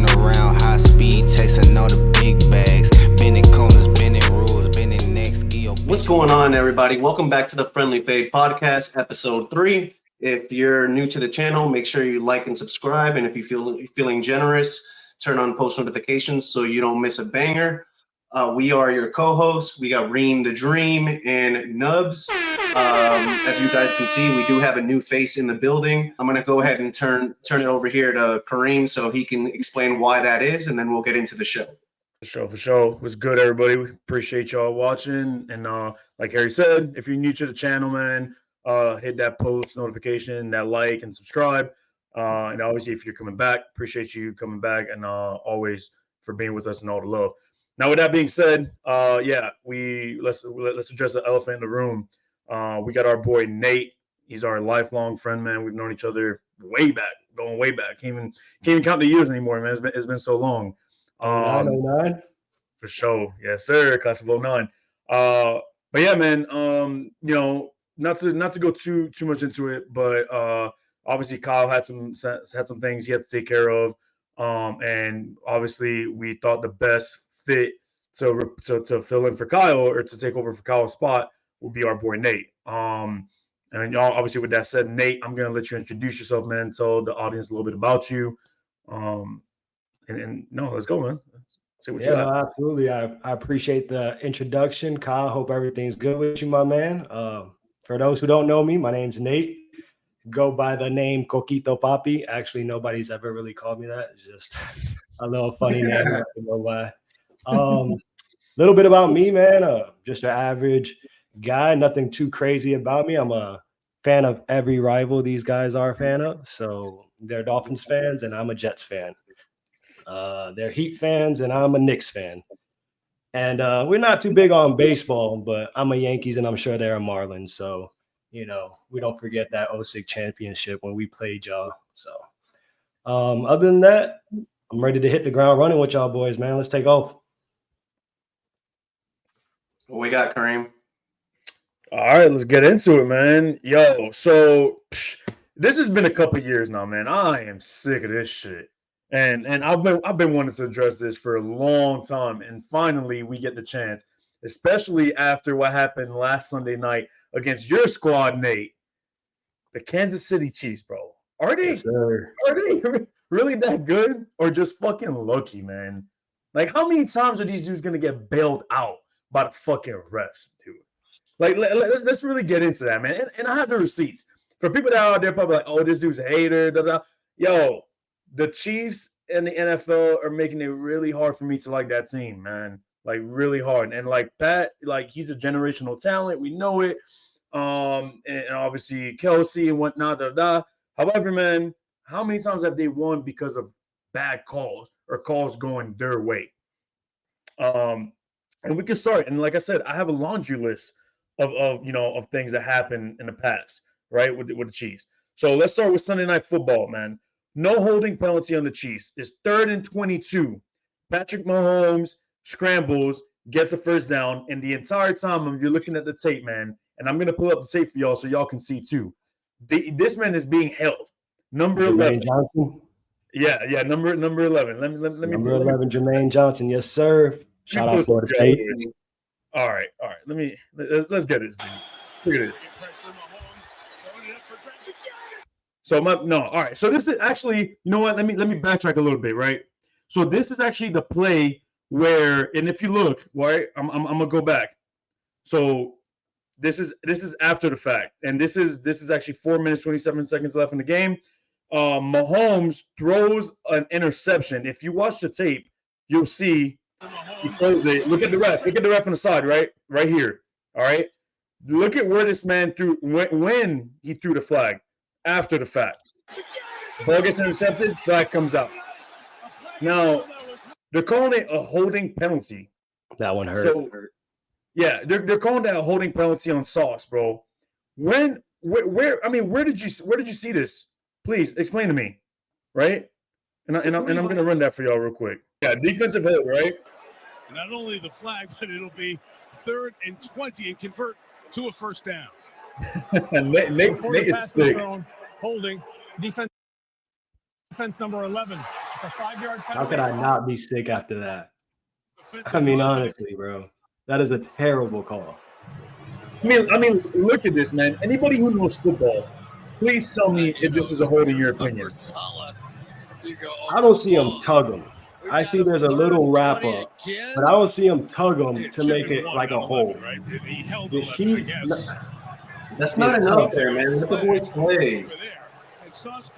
run around high speed, chasing all the big bags. Bending corners, bending rules, bending necks. What's going on, everybody? Welcome back to the Friendly Fade Podcast, episode 3. If you're new to the channel, make sure you like and subscribe. And if you're feeling generous, turn on post notifications so you don't miss a banger. We are your co-hosts. We got Reem the Dream and Nubs. As you guys can see, we do have a new face in the building. I'm going to go ahead and turn it over here to Kareem so he can explain why that is, and then we'll get into the show. For sure. It was good, everybody. We appreciate y'all watching. And like Harry said, if you're new to the channel, man, hit that post notification, that like, and subscribe. And obviously, if you're coming back, appreciate you coming back, and always for being with us and all the love. Now, with that being said, let's address the elephant in the room. We got our boy Nate. He's our lifelong friend, man. We've known each other going way back. Can't even count the years anymore, man. It's been so long. 09. For sure. Yes, sir. Class of 09. But yeah, man, not to go too much into it, but obviously Kyle had some things he had to take care of. And obviously we thought the best fit to fill in for Kyle or to take over for Kyle's spot would be our boy Nate. And y'all, obviously with that said, Nate, I'm gonna let you introduce yourself, man. Tell the audience a little bit about you. And let's go, man. See what you got. Absolutely. I appreciate the introduction, Kyle. Hope everything's good with you, my man. For those who don't know me, my name's Nate. Go by the name Coquito Papi. Actually, nobody's ever really called me that. It's just a little funny name. I don't know why. Little bit about me, man. Just an average guy. Nothing too crazy about me. I'm a fan of every rival these guys are a fan of. So they're Dolphins fans, and I'm a Jets fan. They're Heat fans, and I'm a Knicks fan. And we're not too big on baseball, but I'm a Yankees, and I'm sure they're a Marlins. So, we don't forget that 06 championship when we played y'all. So, other than that, I'm ready to hit the ground running with y'all boys, man. Let's take off. What we got, Kareem? All right, let's get into it, man. Yo, so this has been a couple years now, man. I am sick of this shit. And I've been wanting to address this for a long time, and finally we get the chance, especially after what happened last Sunday night against your squad, Nate. The Kansas City Chiefs, bro. Are they really that good, or just fucking lucky, man? Like, how many times are these dudes gonna get bailed out by the fucking refs, dude? Like, let's really get into that, man. And I have the receipts for people that are out there probably like, oh, this dude's a hater. Da, da. Yo. The Chiefs and the NFL are making it really hard for me to like that team, man. Like, really hard. And like Pat, like, he's a generational talent. We know it. And obviously Kelsey and whatnot. However, man, how many times have they won because of bad calls or calls going their way? And we can start. And like I said, I have a laundry list of things that happened in the past, right, with the Chiefs. So let's start with Sunday Night Football, man. No holding penalty on the Chiefs. It's 3rd and 22. Patrick Mahomes scrambles, gets a first down, and the entire time you're looking at the tape, man, and I'm going to pull up the tape for y'all so y'all can see too. This man is being held. Number 11. Johnson? Yeah, number 11. Let me number 11, Jermaine Johnson. Yes, sir. Shout out Florida State. All right. Let's get this, dude. Look at this. All right. So this is actually, you know what? Let me backtrack a little bit, right? So this is actually the play where, and if you look, right, I'm gonna go back. So this is after the fact, and this is actually 4 minutes 27 seconds left in the game. Mahomes throws an interception. If you watch the tape, you'll see he throws it. Look at the ref. Look at the ref on the side, right here. All right. Look at where this man threw when he threw the flag. After the fact, ball gets intercepted, flag comes out. Now they're calling it a holding penalty. That one hurt. So, yeah, they're calling that a holding penalty on Sauce, bro. Where did you see this? Please explain to me, right? And I'm gonna run that for y'all real quick. Yeah, defensive hold, right? Not only the flag, but it'll be 3rd and 20 and convert to a first down. Nate is sick. Holding defense number 11 It's a 5-yard penalty. How could I not be sick after that? I mean, honestly, bro, that is a terrible call. I mean, look at this, man. Anybody who knows football, please tell me if this is a hold in your opinion. I don't see him tug him. I see there's a little wrap up, but I don't see him tug him to make it like a hold. Right? He held Did 11, I guess. That's not enough there, man. Let the boys play.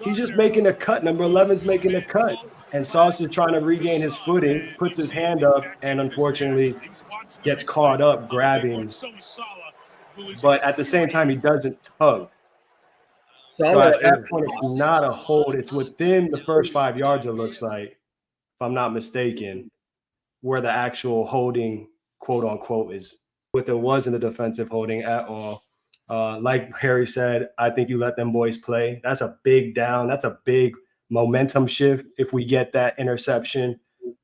He's just making a cut. Number 11's making a cut. And Sauce is trying to regain his footing, puts his hand up, and unfortunately gets caught up grabbing. But at the same time, he doesn't tug. So at that point, it's not a hold. It's within the first 5 yards, it looks like, if I'm not mistaken, where the actual holding, quote unquote, is. But there wasn't a defensive holding at all. Like Harry said, I think you let them boys play. That's a big down. That's a big momentum shift if we get that interception.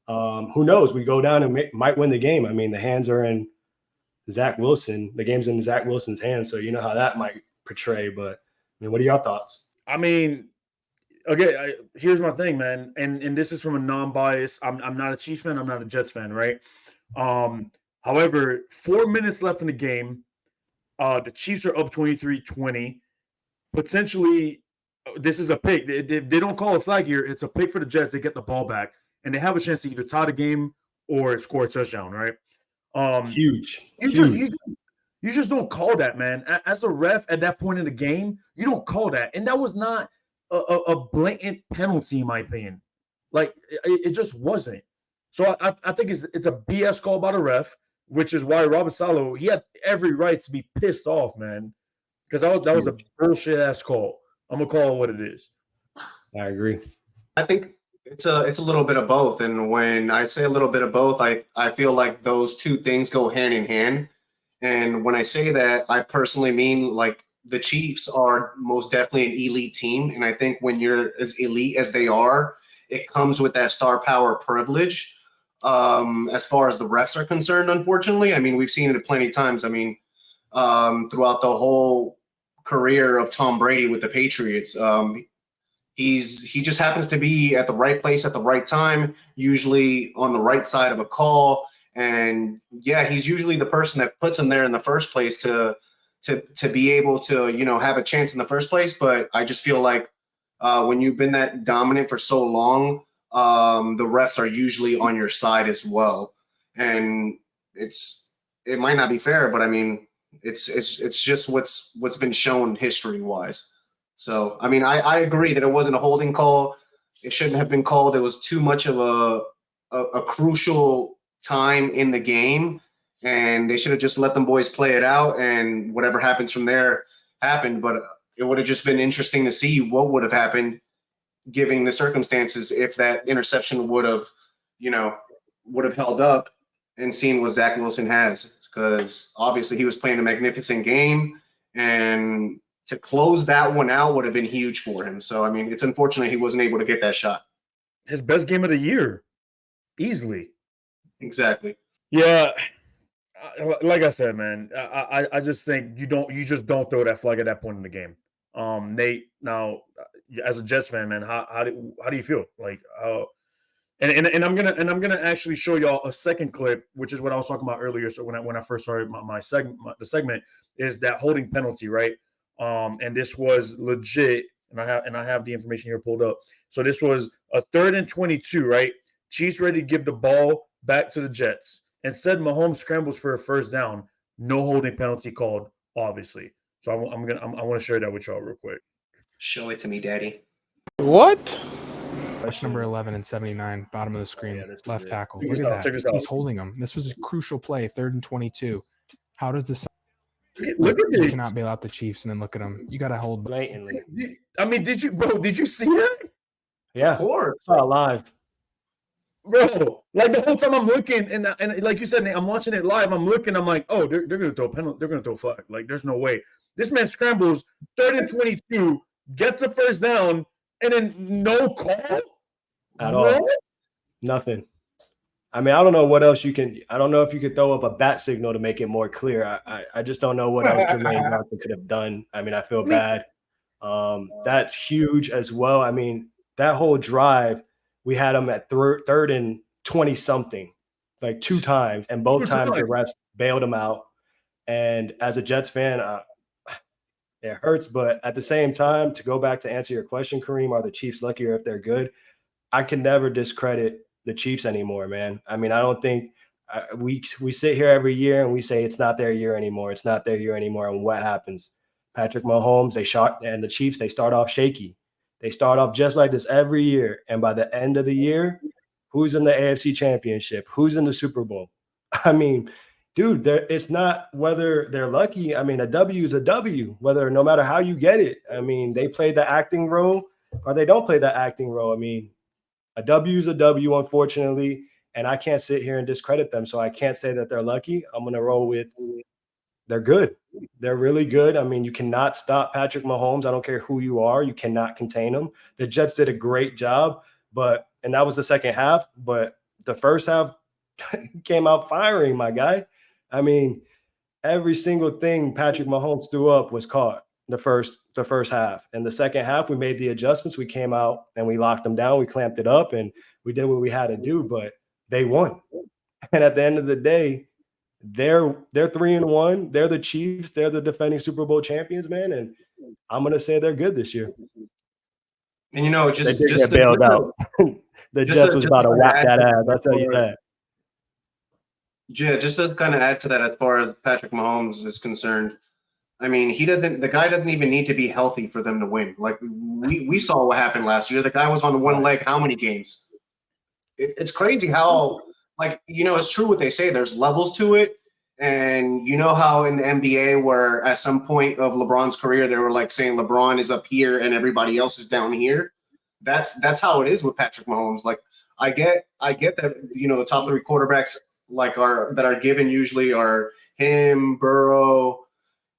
Who knows? We go down and might win the game. I mean, the hands are in Zach Wilson. The game's in Zach Wilson's hands, so you know how that might portray. But, I mean, what are your thoughts? I mean, okay, here's my thing, man. And this is from a non-bias. I'm not a Chiefs fan. I'm not a Jets fan, right? However, 4 minutes left in the game. The Chiefs are up 23-20. Potentially, this is a pick. If they don't call a flag here, it's a pick for the Jets. They get the ball back, and they have a chance to either tie the game or score a touchdown, right? Huge. You just don't call that, man. As a ref at that point in the game, you don't call that. And that was not a blatant penalty, in my opinion. Like, it just wasn't. So I think it's a BS call by the ref, which is why Robert Saleh, he had every right to be pissed off, man, because that was a bullshit ass call. I'm gonna call it what it is. I agree. I think it's a little bit of both, and when I say a little bit of both, I feel like those two things go hand in hand. And when I say that, I personally mean like the Chiefs are most definitely an elite team, and I think when you're as elite as they are, it comes with that star power privilege. As far as the refs are concerned, unfortunately, I mean, we've seen it plenty of times. I mean, throughout the whole career of Tom Brady with the Patriots, he just happens to be at the right place at the right time, usually on the right side of a call. And yeah, he's usually the person that puts him there in the first place to be able to, you know, have a chance in the first place. But I just feel like when you've been that dominant for so long, the refs are usually on your side as well. And it might not be fair, but I mean, it's just what's been shown history wise. So, I mean, I agree that it wasn't a holding call. It shouldn't have been called. It was too much of a crucial time in the game, and they should have just let them boys play it out, and whatever happens from there happened. But it would have just been interesting to see what would have happened given the circumstances if that interception would have held up and seen what Zach Wilson has, because obviously he was playing a magnificent game, and to close that one out would have been huge for him. So, I mean, it's unfortunate he wasn't able to get that shot. His best game of the year, easily. Exactly. Yeah, like I said, man, I just think you just don't throw that flag at that point in the game. Nate, now as a Jets fan, man, how do you feel? Like, and I'm gonna actually show y'all a second clip, which is what I was talking about earlier. So when I first started the segment is that holding penalty, right? And this was legit, and I have the information here pulled up. So this was a 3rd and 22, right? Chiefs ready to give the ball back to the Jets. Instead, Mahomes scrambles for a first down. No holding penalty called, obviously. So I want to share that with y'all real quick. Show it to me, Daddy. What? Rush number 11 and 79, bottom of the screen, left tackle. Look at that. He's holding him. This was a crucial play, 3rd and 22. How does this? Look at this. You cannot bail out the Chiefs and then look at them. You got to hold blatantly. I mean, did you see it? Yeah, of course. I saw it live. Bro, like the whole time I'm looking, and like you said, Nate, I'm watching it live. I'm looking, I'm like, oh, they're gonna throw a penalty. They're gonna throw a flag. Like, there's no way. This man scrambles 3rd and 22, gets the first down, and then no call at all. Nothing. I mean, I don't know what else you can. I don't know if you could throw up a bat signal to make it more clear. I just don't know what else Jermaine Johnson could have done. I mean, I feel bad. That's huge as well. I mean, that whole drive. we had them at third and 20 something, like 2 times, and both times the refs bailed them out. And as a Jets fan, it hurts, but at the same time, to go back to answer your question, Kareem, are the Chiefs luckier if they're good? I can never discredit the Chiefs anymore, man. I mean, I don't think we sit here every year and we say it's not their year anymore. It's not their year anymore. And what happens? Patrick Mahomes, and the Chiefs, they start off shaky. They start off just like this every year. And by the end of the year, who's in the AFC Championship? Who's in the Super Bowl? I mean, dude, it's not whether they're lucky. I mean, a W is a W, no matter how you get it. I mean, they play the acting role or they don't play the acting role. I mean, a W is a W, unfortunately, and I can't sit here and discredit them. So I can't say that they're lucky. I'm going to roll with they're good. They're really good. I mean, you cannot stop Patrick Mahomes. I don't care who you are. You cannot contain him. The Jets did a great job, and that was the second half. But the first half came out firing, my guy. I mean, every single thing Patrick Mahomes threw up was caught the first half. And the second half, we made the adjustments. We came out and we locked them down. We clamped it up and we did what we had to do, but they won. And at the end of the day, they're 3-1. They're the Chiefs. They're the defending Super Bowl champions, man. And I'm going to say they're good this year. And, you know, just get bailed out. The Jets was about to whack that ass. I'll tell you that. Yeah, just to kind of add to that, as far as Patrick Mahomes is concerned, I mean, the guy doesn't even need to be healthy for them to win. Like we saw what happened last year. The guy was on one leg how many games? It's crazy how, like, you know, it's true what they say. There's levels to it. And you know how in the NBA where at some point of LeBron's career, they were like saying LeBron is up here and everybody else is down here. That's how it is with Patrick Mahomes. Like I get that, you know, the top 3 quarterbacks that are given usually are him, Burrow,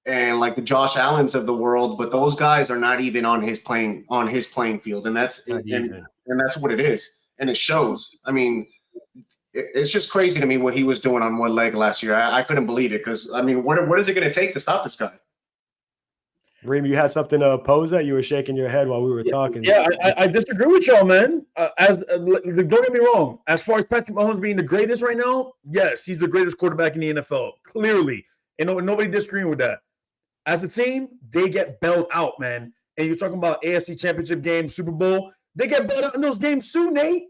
and like the Josh Allens of the world, but those guys are not even on his playing field, and that's what it is, and it shows. I mean, it's just crazy to me what he was doing on one leg last year. I couldn't believe it because I mean, what is it going to take to stop this guy? Reem, you had something to oppose that? You were shaking your head while we were talking. Yeah, I disagree with y'all, man. Don't get me wrong. As far as Patrick Mahomes being the greatest right now, yes, he's the greatest quarterback in the NFL, clearly, and nobody disagreeing with that. As a team, they get bailed out, man. And you're talking about AFC Championship game, Super Bowl, they get bailed out in those games too, Nate.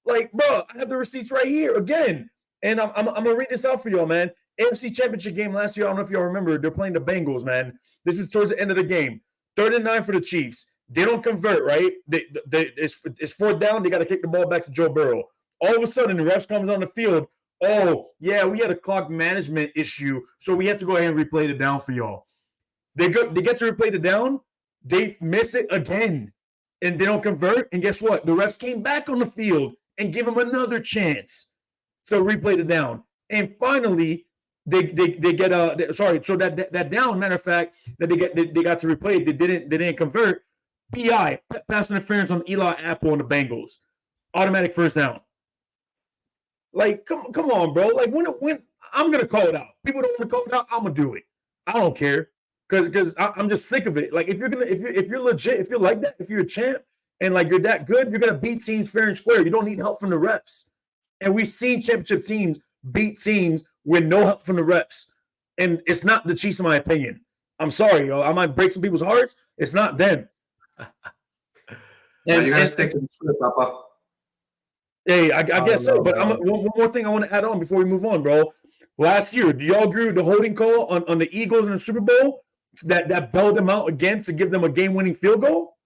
Like, bro, I have the receipts right here again, and I'm gonna read this out for y'all, man. AFC Championship game last year, I don't know if y'all remember, they're playing the Bengals, man. This is towards the end of the game. 3rd and 9 for the Chiefs. They don't convert, right? It's 4th down. They got to kick the ball back to Joe Burrow. All of a sudden, the refs comes on the field. Oh, yeah, we had a clock management issue, so we had to go ahead and replay the down for y'all. They get to replay the down. They miss it again, and they don't convert. And guess what? The refs came back on the field and give them another chance to replay the down. And finally, they get so that down, matter of fact, that they got to replay it, they didn't convert. PI, pass interference on Eli Apple and the Bengals, automatic first down. Like, come on, bro. Like when I'm gonna call it out. People don't want to call it out. I'm gonna do it. I don't care because I'm just sick of it. Like if you're legit, if you're like that, if you're a champ and like you're that good, you're gonna beat teams fair and square. You don't need help from the refs. And we've seen championship teams beat teams with no help from the refs. And it's not the Chiefs, in my opinion. I'm sorry, yo. I might break some people's hearts. It's not them. And you gotta stick to the script, Papa. Hey, I guess so. But one more thing I want to add on before we move on, bro. Last year, do y'all agree with the holding call on the Eagles in the Super Bowl that bailed them out again to give them a game-winning field goal?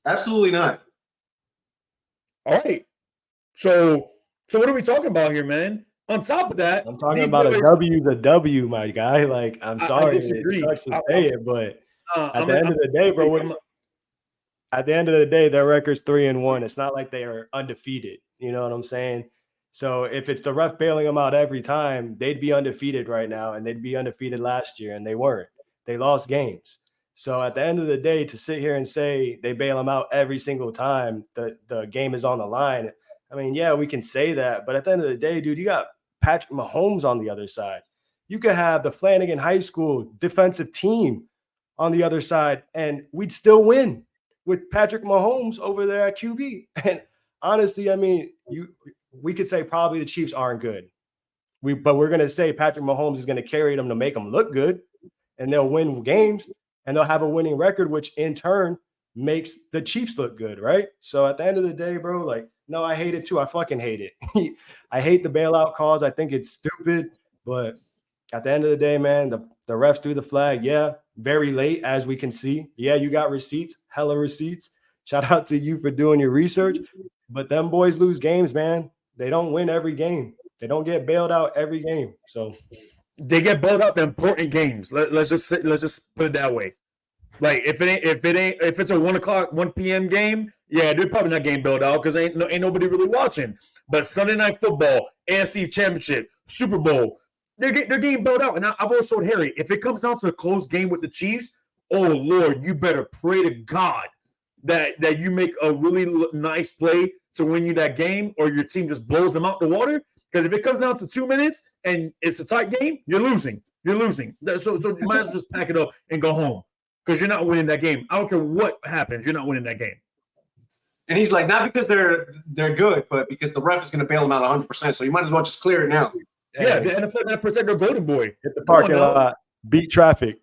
Absolutely not. All right. So what are we talking about here, man? On top of that, I'm talking about a W to W, my guy. Like, I'm sorry, I disagree. It sucks to say it, but at the end of the day, bro, at the end of the day, their record's 3-1. It's not like they are undefeated. You know what I'm saying? So if it's the ref bailing them out every time, they'd be undefeated right now, and they'd be undefeated last year, and they weren't. They lost games. So at the end of the day, to sit here and say they bail them out every single time the game is on the line, I mean, yeah, we can say that, but at the end of the day, dude, you got Patrick Mahomes on the other side. You could have the Flanagan High School defensive team on the other side, and we'd still win with Patrick Mahomes over there at QB. And honestly, I mean, we could say probably the Chiefs aren't good. But we're gonna say Patrick Mahomes is gonna carry them to make them look good, and they'll win games and they'll have a winning record, which in turn makes the Chiefs look good, right? So at the end of the day, bro, like, no, I hate it too. I fucking hate it. I hate the bailout calls. I think it's stupid, but at the end of the day, man, the refs threw the flag. Yeah, very late, as we can see. Yeah, you got receipts, hella receipts. Shout out to you for doing your research. But them boys lose games, man. They don't win every game. They don't get bailed out every game. So they get bailed out the important games. Let's just put it that way. Like if it's a 1 p.m. game, yeah, they're probably not getting bailed out because ain't nobody really watching. But Sunday Night Football, AFC Championship, Super Bowl, they're getting bailed out. And I've always told Harry, if it comes down to a close game with the Chiefs, oh Lord, you better pray to God that you make a really nice play to win you that game, or your team just blows them out the water. Because if it comes down to 2 minutes and it's a tight game, you're losing. You're losing. So you might as well just pack it up and go home because you're not winning that game. I don't care what happens. You're not winning that game. And he's like, not because they're good, but because the ref is going to bail them out 100%. So you might as well just clear it now. Yeah, the NFL got to protect their golden boy. Hit the parking lot. Beat traffic.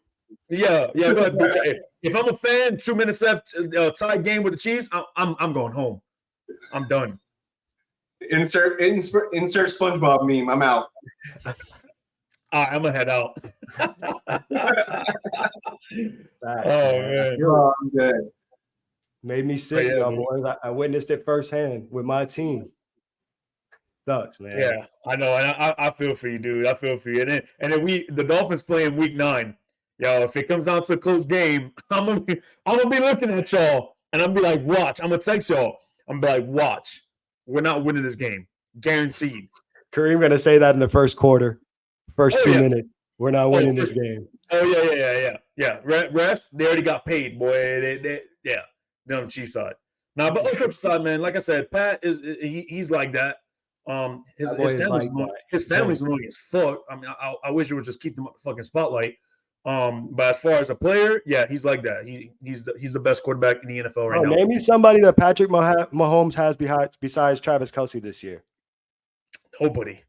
Yeah. Go ahead. If I'm a fan, 2 minutes left, tied game with the Chiefs, I'm going home. I'm done. Insert SpongeBob meme. I'm out. All right, I'm gonna head out. Man, I'm good. Made me sick, boys. I witnessed it firsthand with my team. Sucks, man. Yeah, I know, and I feel for you, dude. I feel for you. And then the Dolphins play in Week 9. Yo, if it comes down to a close game, I'm gonna be looking at y'all, and I'm gonna be like, watch. I'm gonna text y'all. I'm gonna be like, watch. We're not winning this game. Guaranteed. Kareem going to say that in the first quarter. First 2 minutes. We're not winning this game. Oh, yeah. Refs, they already got paid, boy. They're on the Chiefs side. Now, but on the side, man, like I said, Pat he's like that. His family's annoying as fuck. I mean, I wish it would just keep them up the fucking spotlight. But as far as a player, yeah, he's like that. He's the best quarterback in the NFL right now. Name me somebody that Patrick Mahomes has besides Travis Kelce this year. Nobody.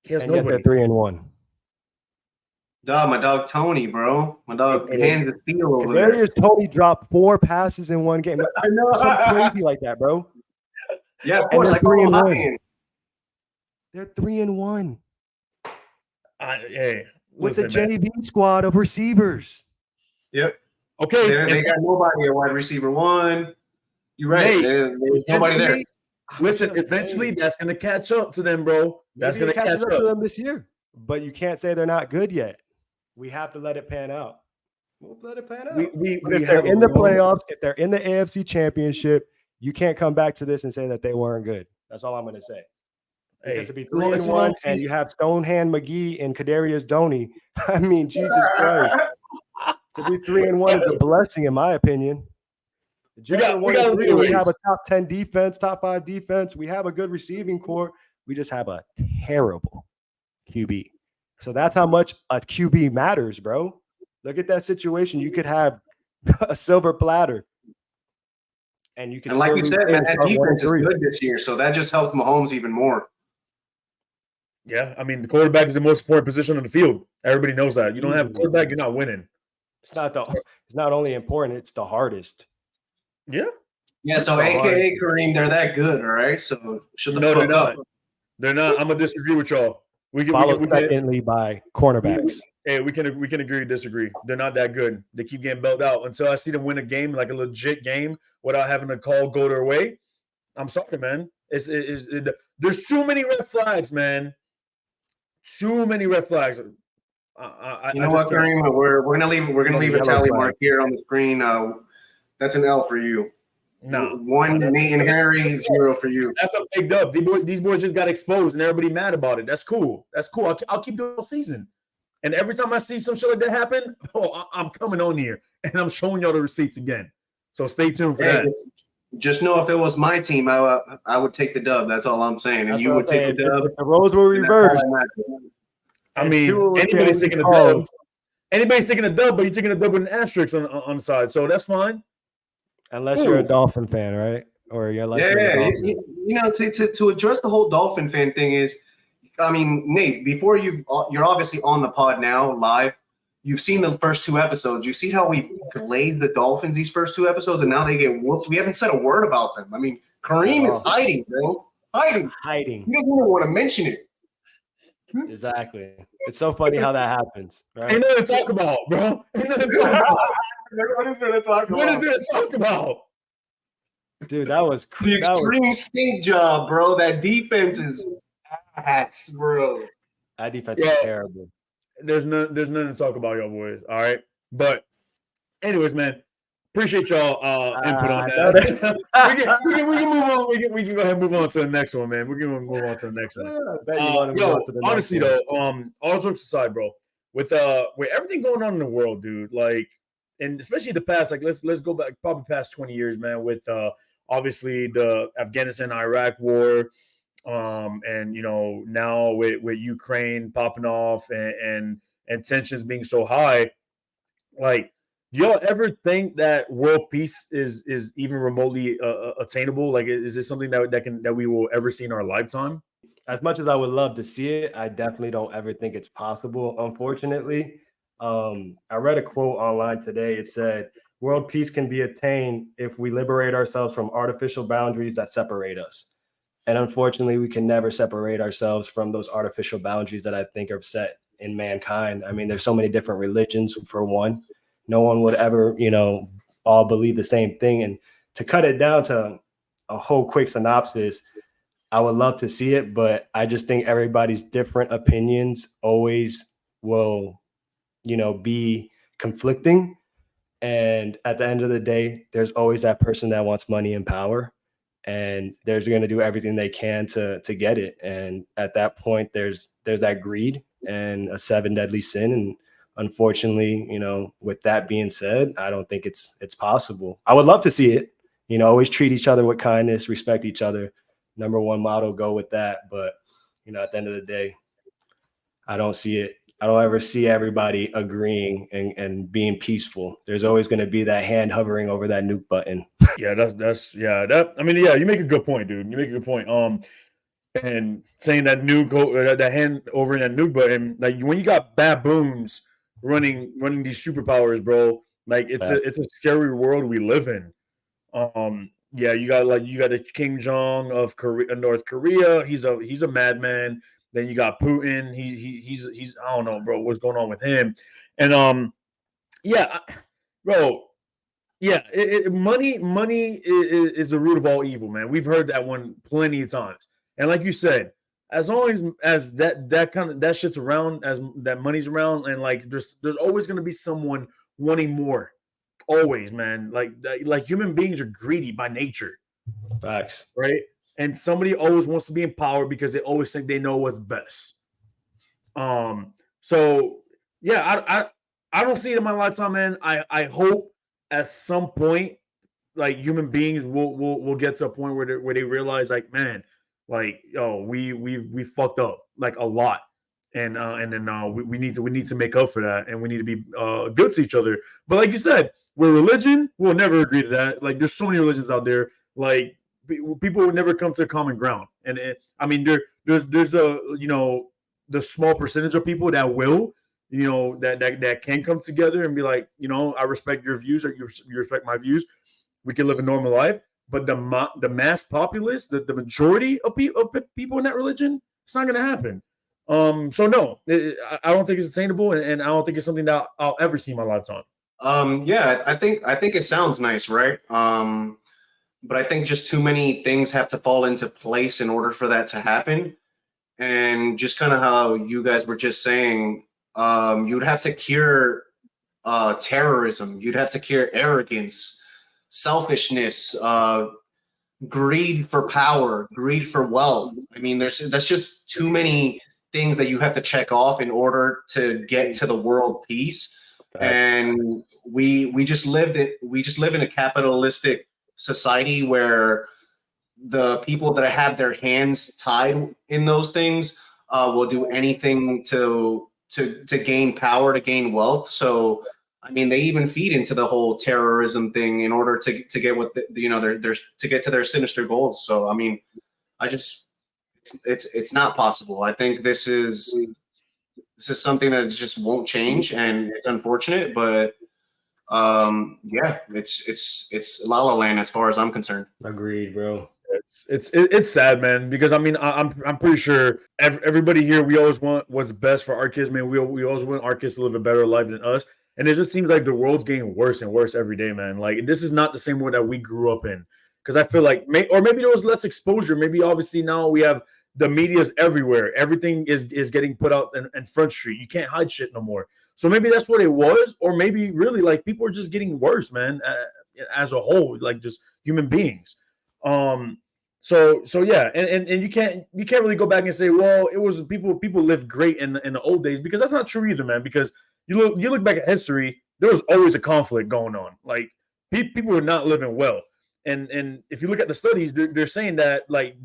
He has nobody. Yet they're 3-1. Dog, my dog Tony, bro. My dog hands of steel over there. Kadarius Toney dropped 4 passes in one game. I know something crazy like that, bro. Yeah, of course. They're 3-1. They're 3-1. Hey. With the JV squad of receivers. Yep. Okay. They got nobody at wide receiver 1. You're right. There's nobody there. Listen, eventually that's going to catch up to them, bro. That's going to catch up to them this year. But you can't say they're not good yet. We have to let it pan out. We'll let it pan out. If they're in the playoffs, if they're in the AFC Championship, you can't come back to this and say that they weren't good. That's all I'm going to say. Because to be 3-1 and you have Stonehand McGee and Kadarius Toney, I mean, Jesus Christ. To be 3-1 is a blessing, in my opinion. We have a top 10 defense, top 5 defense. We have a good receiving core. We just have a terrible QB. So that's how much a QB matters, bro. Look at that situation. You could have a silver platter. And you can, and like you said, man, that defense is good this year. So that just helps Mahomes even more. Yeah, I mean, the quarterback is the most important position on the field. Everybody knows that. You don't have a quarterback, you're not winning. It's not only important, it's the hardest. Yeah. Yeah, so AKA Kareem, they're that good, all right? So shut the fuck up. They're not. I'm gonna disagree with y'all. Followed secondly by cornerbacks. Hey, we can agree to disagree. They're not that good. They keep getting bailed out. Until I see them win a game, like a legit game, without having to go their way. I'm sorry, man. There's too many red flags, man. Too many red flags. You know what, Kareem? We're gonna leave a tally mark here on the screen. That's an L for you. No. 1 Nate and Harry, 0 for you. That's a big dub. These boys just got exposed and everybody mad about it. That's cool. I'll keep doing all season. And every time I see some shit like that happen, I'm coming on here and I'm showing y'all the receipts again. So stay tuned for that. Just know if it was my team, I would take the dub. That's all I'm saying. And you would take the dub. The roles were reversed. I mean, anybody's taking a dub. Anybody's taking a dub, but you're taking a dub with an asterisk on the side. So that's fine. Unless you're a Dolphin fan, right? or your Yeah, lesson of dolphin? you know, to address the whole dolphin fan thing is, I mean, Nate, before you're obviously on the pod now live. You've seen the first 2 episodes. You see how we glazed the Dolphins these first 2 episodes, and now they get whooped. We haven't said a word about them. I mean, Kareem is hiding, bro. Hiding. He doesn't even want to mention it. Exactly. It's so funny how that happens, right? Ain't nothing to talk about, bro. Ain't nothing to talk about. What is there to talk about? What is there to talk about? Dude, that was The extreme stink job, bro. That defense is ass, bro. That defense is terrible. There's nothing to talk about, y'all boys. All right. But anyways, man, appreciate y'all input on that. we can move on. We can go ahead and move on to the next one, man. We're gonna move on to the next one. Honestly though, all jokes aside, bro, with everything going on in the world, dude, like, and especially the past, like let's go back probably past 20 years, man, with obviously the Afghanistan-Iraq war. And you know, now with Ukraine popping off and tensions being so high, like, do y'all ever think that world peace is even remotely attainable? Like, is this something that we will ever see in our lifetime? As much as I would love to see it, I definitely don't ever think it's possible, unfortunately. I read a quote online today. It said, "World peace can be attained if we liberate ourselves from artificial boundaries that separate us." And unfortunately, we can never separate ourselves from those artificial boundaries that I think are set in mankind. I mean, there's so many different religions, for one. No one would ever, all believe the same thing. And to cut it down to a whole quick synopsis, I would love to see it, but I just think everybody's different opinions always will, be conflicting. And at the end of the day, there's always that person that wants money and power. And they're going to do everything they can to get it. And at that point, there's that greed and a 7 deadly sin. And unfortunately, with that being said, I don't think it's possible. I would love to see it. Always treat each other with kindness, respect each other. Number one motto, go with that. But at the end of the day, I don't see it. I don't ever see everybody agreeing and being peaceful. There's always going to be that hand hovering over that nuke button. Yeah, you make a good point, dude. You make a good point. And saying that that hand over in that nuke button, like when you got baboons running these superpowers, bro, like it's a scary world we live in. You got the Kim Jong of North Korea. He's a madman. Then you got Putin. He's I don't know, bro, what's going on with him. And bro, yeah, money is the root of all evil, man. We've heard that one plenty of times. And like you said, as long as that shit's around, as that money's around, and like there's always going to be someone wanting more. Always, man. Like human beings are greedy by nature. Facts. Right? And somebody always wants to be in power because they always think they know what's best. So yeah, I don't see it in my lifetime, man. I hope at some point, like, human beings will get to a point where they realize, like, man, like, we fucked up like a lot, and then we need to make up for that, and we need to be good to each other. But like you said, with religion, we'll never agree to that. Like, there's so many religions out there. Like, people would never come to a common ground, and I mean, there's a the small percentage of people that will, that can come together and be like, I respect your views, or you respect my views. We can live a normal life. But the mass populace, the majority of people in that religion, it's not going to happen. So no, I don't think it's attainable, and I don't think it's something that I'll ever see in my lifetime. Yeah, I think it sounds nice, right? But I think just too many things have to fall into place in order for that to happen. And just kind of how you guys were just saying, you'd have to cure terrorism. You'd have to cure arrogance, selfishness, greed for power, greed for wealth. I mean, that's just too many things that you have to check off in order to get to the world peace. And we just live in a capitalistic society where the people that have their hands tied in those things will do anything to gain power, to gain wealth. So I mean, they even feed into the whole terrorism thing in order to get what they're to get to their sinister goals. So I mean, it's not possible. I think this is something that just won't change, and it's unfortunate, but yeah, it's La La Land as far as I'm concerned. Agreed, bro. It's sad, man, because I mean I'm pretty sure everybody here, we always want what's best for our kids, man. We always want our kids to live a better life than us, and it just seems like the world's getting worse and worse every day, man. Like this is not the same world that we grew up in, because I feel like maybe there was less exposure. Maybe obviously now we have the media's everywhere. Everything is getting put out in Front Street. You can't hide shit no more. So maybe that's what it was, or maybe really like people are just getting worse, man, as a whole, like just human beings. So yeah, and you can't really go back and say, well, it was people lived great in the old days, because that's not true either, man. Because you look back at history, there was always a conflict going on. Like people were not living well, and if you look at the studies, they're saying that like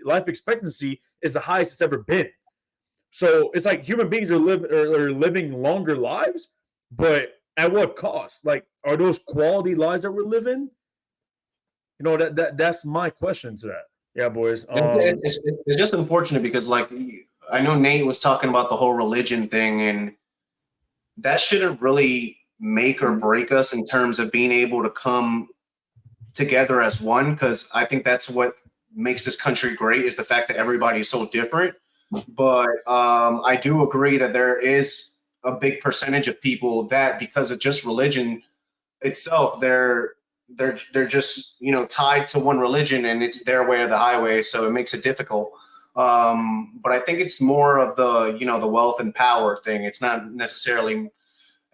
life expectancy is the highest it's ever been. So it's like human beings are living longer lives, but at what cost? Like, are those quality lives that we're living? You know, that's my question to that. Yeah, boys. It's just unfortunate because, like, I know Nate was talking about the whole religion thing, and that shouldn't really make or break us in terms of being able to come together as one, because I think that's what makes this country great, is the fact that everybody is so different. But I do agree that there is a big percentage of people that, because of just religion itself, they're just, you know, tied to one religion, and it's their way or the highway, so it makes it difficult. But I think it's more of the, you know, the wealth and power thing. It's not necessarily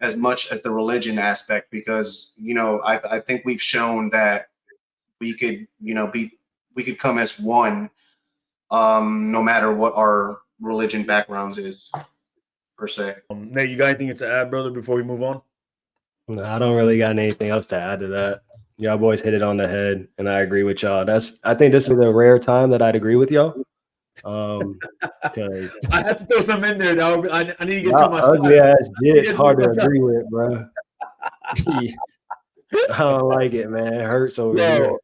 as much as the religion aspect, because, you know, I think we've shown that we could, you know, we could come as one, no matter what our religion backgrounds is, per se. Nate, you got anything to add, brother, before we move on? No, I don't really got anything else to add to that. Y'all boys hit it on the head, and I agree with y'all. I think this is a rare time that I'd agree with y'all. Because I have to throw some in there, though. I need to get to my ugly ass jits hard to agree with, bro. I don't like it, man. It hurts over here.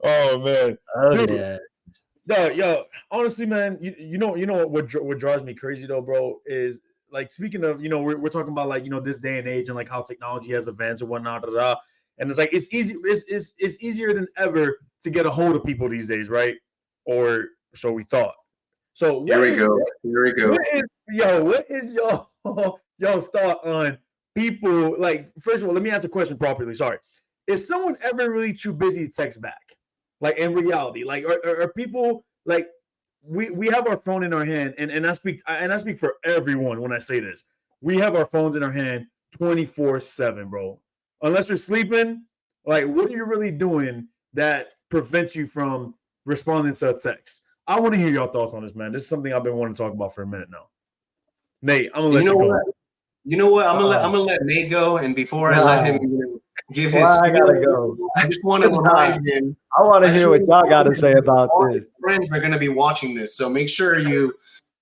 Oh man, ugly ass. Yo, honestly, man, you know what drives me crazy though, bro, is like, speaking of, you know, we're talking about, like, you know, this day and age and like how technology has advanced and whatnot, and it's like it's easier than ever to get a hold of people these days, right? Or so we thought. So Here we go. What is y'all's thought on people? Like, first of all, let me ask a question properly. Sorry, is someone ever really too busy to text back? Like, in reality, like, are people like, we have our phone in our hand, and I speak for everyone when I say this. We have our phones in our hand 24/7, bro. Unless you're sleeping, like, what are you really doing that prevents you from responding to a text? I want to hear your thoughts on this, man. This is something I've been wanting to talk about for a minute now. Nate, I'm gonna let you go. You know what? I'm gonna let Nate go, and before I let him give his, I gotta go. I just want to remind him. I want to hear what y'all got to say about this. Friends are gonna be watching this, so make sure you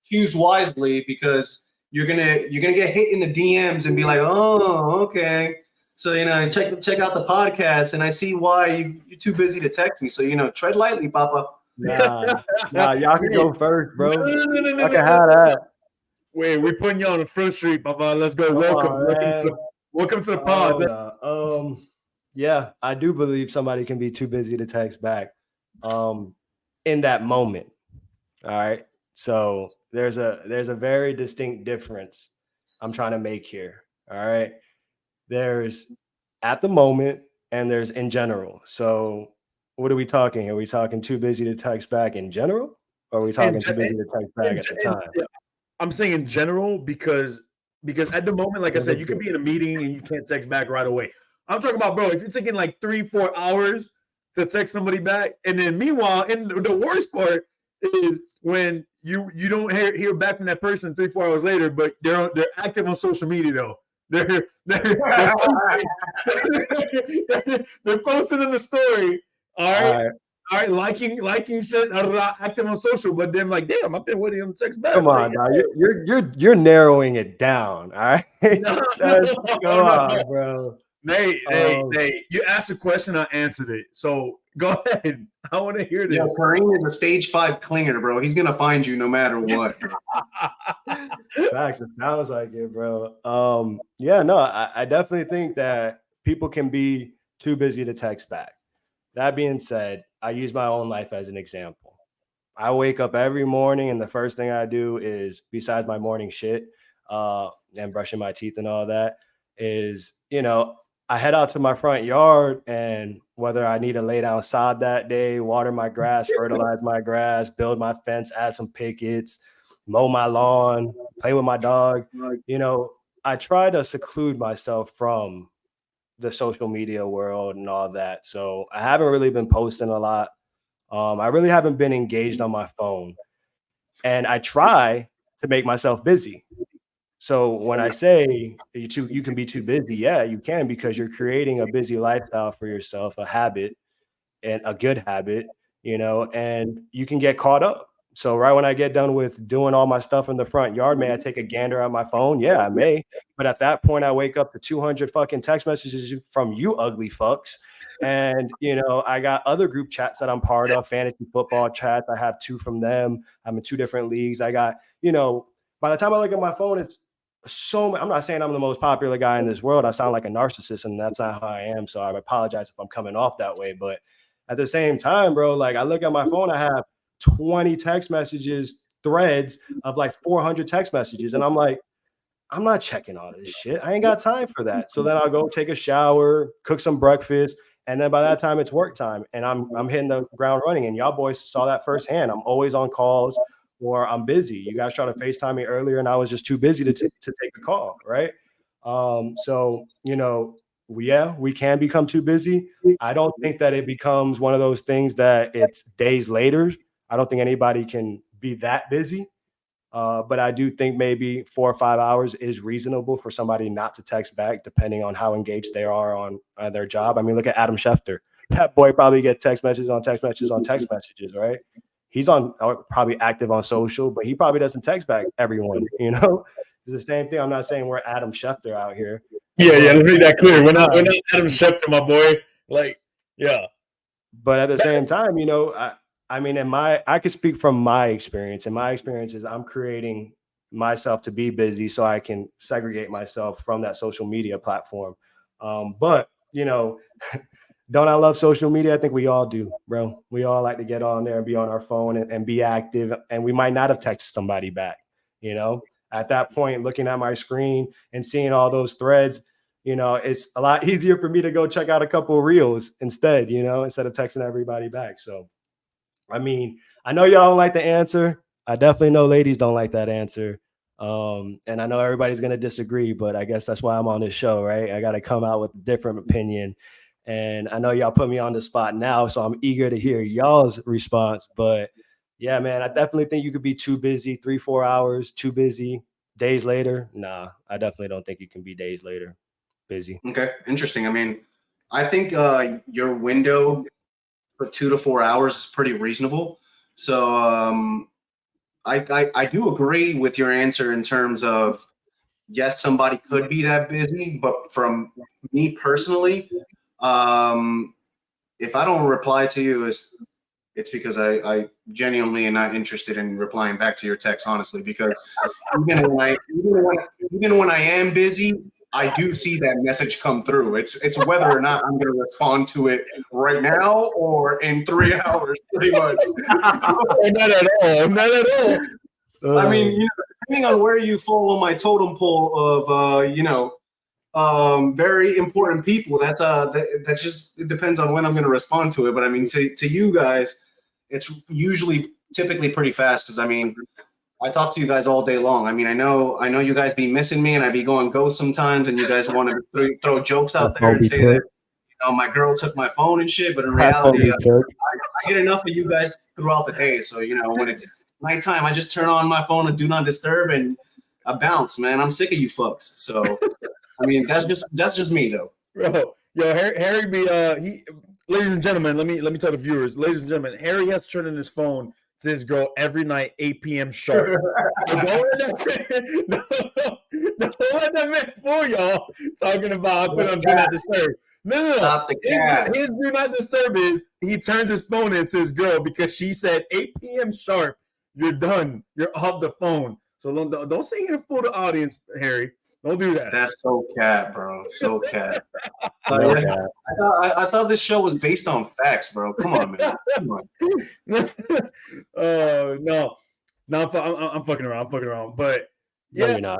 choose wisely, because you're gonna get hit in the DMs and be like, oh, okay. So, you know, check out the podcast, and I see why you're too busy to text me. So, you know, tread lightly, Papa. Nah, y'all can go first, bro. No, I can have that. Wait, we're putting you on the Front Street, Papa. Let's go. Welcome to the pod. Yeah, I do believe somebody can be too busy to text back in that moment. All right. So there's a very distinct difference I'm trying to make here. All right. There's at the moment, and there's in general. So what are we talking here? Are we talking too busy to text back in general? Or are we talking too busy to text back at the time? I'm saying in general, because at the moment, like I said, you could be in a meeting and you can't text back right away. I'm talking about, bro, if you're taking like 3-4 hours to text somebody back, and then meanwhile, and the worst part is when you don't hear back from that person 3-4 hours later, but they're active on social media though. They're posting in the story. All right. all right, liking shit, active on social, but then like, damn, I've been waiting on text back. Come on, now you're narrowing it down. All right, No, come on, bro. Nate, you asked a question, I answered it. So go ahead. I want to hear this. Yeah, Kareem is a stage 5 clinger, bro. He's gonna find you no matter what. Facts. It sounds like it, bro. Yeah, no, I definitely think that people can be too busy to text back. That being said, I use my own life as an example. I wake up every morning, and the first thing I do is, besides my morning shit, and brushing my teeth and all that, is, I head out to my front yard, and whether I need to lay down sod that day, water my grass, fertilize my grass, build my fence, add some pickets, mow my lawn, play with my dog, I try to seclude myself from the social media world and all that. So I haven't really been posting a lot. I really haven't been engaged on my phone, and I try to make myself busy. So when I say you can be too busy, yeah, you can, because you're creating a busy lifestyle for yourself, a habit, and a good habit, and you can get caught up. So right when I get done with doing all my stuff in the front yard, may I take a gander at my phone? Yeah, I may. But at that point, I wake up to 200 fucking text messages from you ugly fucks. And, I got other group chats that I'm part of, fantasy football chats. I have 2 from them. I'm in 2 different leagues. I got, by the time I look at my phone, it's I'm not saying I'm the most popular guy in this world. I sound like a narcissist, and that's not how I am. So I apologize if I'm coming off that way. But at the same time, bro, like I look at my phone, I have 20 text messages, threads of like 400 text messages. And I'm like, I'm not checking all this shit. I ain't got time for that. So then I'll go take a shower, cook some breakfast. And then by that time, it's work time, and I'm hitting the ground running. And y'all boys saw that firsthand. I'm always on calls, or I'm busy. You guys tried to FaceTime me earlier, and I was just too busy to take a call, right? So, we can become too busy. I don't think that it becomes one of those things that it's days later. I don't think anybody can be that busy. But I do think maybe 4 or 5 hours is reasonable for somebody not to text back, depending on how engaged they are on their job. I mean, look at Adam Schefter. That boy probably gets text messages on text messages on text messages, right? He's probably active on social, but he probably doesn't text back everyone, It's the same thing. I'm not saying we're Adam Schefter out here. Yeah, let's make that clear. We're not Adam Schefter, my boy. Like, yeah. But at the same time, I mean, I could speak from my experience. And my experience is I'm creating myself to be busy so I can segregate myself from that social media platform. But, don't I love social media? I think we all do, bro. We all like to get on there and be on our phone and be active. And we might not have texted somebody back, At that point, looking at my screen and seeing all those threads, it's a lot easier for me to go check out a couple of reels instead, instead of texting everybody back. So, I mean, I know y'all don't like the answer. I definitely know ladies don't like that answer. And I know everybody's going to disagree, but I guess that's why I'm on this show, right? I got to come out with a different opinion. And I know y'all put me on the spot now, so I'm eager to hear y'all's response. But yeah, man, I definitely think you could be too busy, 3-4 hours, too busy. Days later, nah, I definitely don't think you can be days later busy. Okay, interesting. I mean, I think your window for 2 to 4 hours is pretty reasonable. So I do agree with your answer in terms of, yes, somebody could be that busy, but from me personally, if I don't reply to you, it's because I genuinely am not interested in replying back to your text, honestly, because even when I am busy, I do see that message come through. It's whether or not I'm going to respond to it right now or in 3 hours, pretty much. Not at all. I mean, depending on where you fall on my totem pole of, very important people, that just, it depends on when I'm going to respond to it. But I mean, to you guys, it's typically pretty fast, because I mean, I talk to you guys all day long. I mean, I know you guys be missing me, and I be going ghost sometimes, and you guys want to throw jokes out there and say that, my girl took my phone and shit. But in reality, I get enough of you guys throughout the day. So, when it's nighttime, I just turn on my phone and do not disturb, and I bounce, man. I'm sick of you fucks. So, I mean, that's just me though. Bro, yo, Harry be ladies and gentlemen, let me tell the viewers, ladies and gentlemen, Harry has to turn in his phone to his girl every night, 8 p.m. sharp. Don't let that man fool y'all talking about I put on do not disturb. No. His do not disturb is he turns his phone into his girl because she said 8 p.m. sharp. You're done. You're off the phone. So don't sit here and fool the audience, Harry. Don't do that. That's so cat, bro. So cat. I thought this show was based on facts, bro. Come on, man. Come on. No, I'm fucking around. I'm fucking around. But yeah, no, you're not.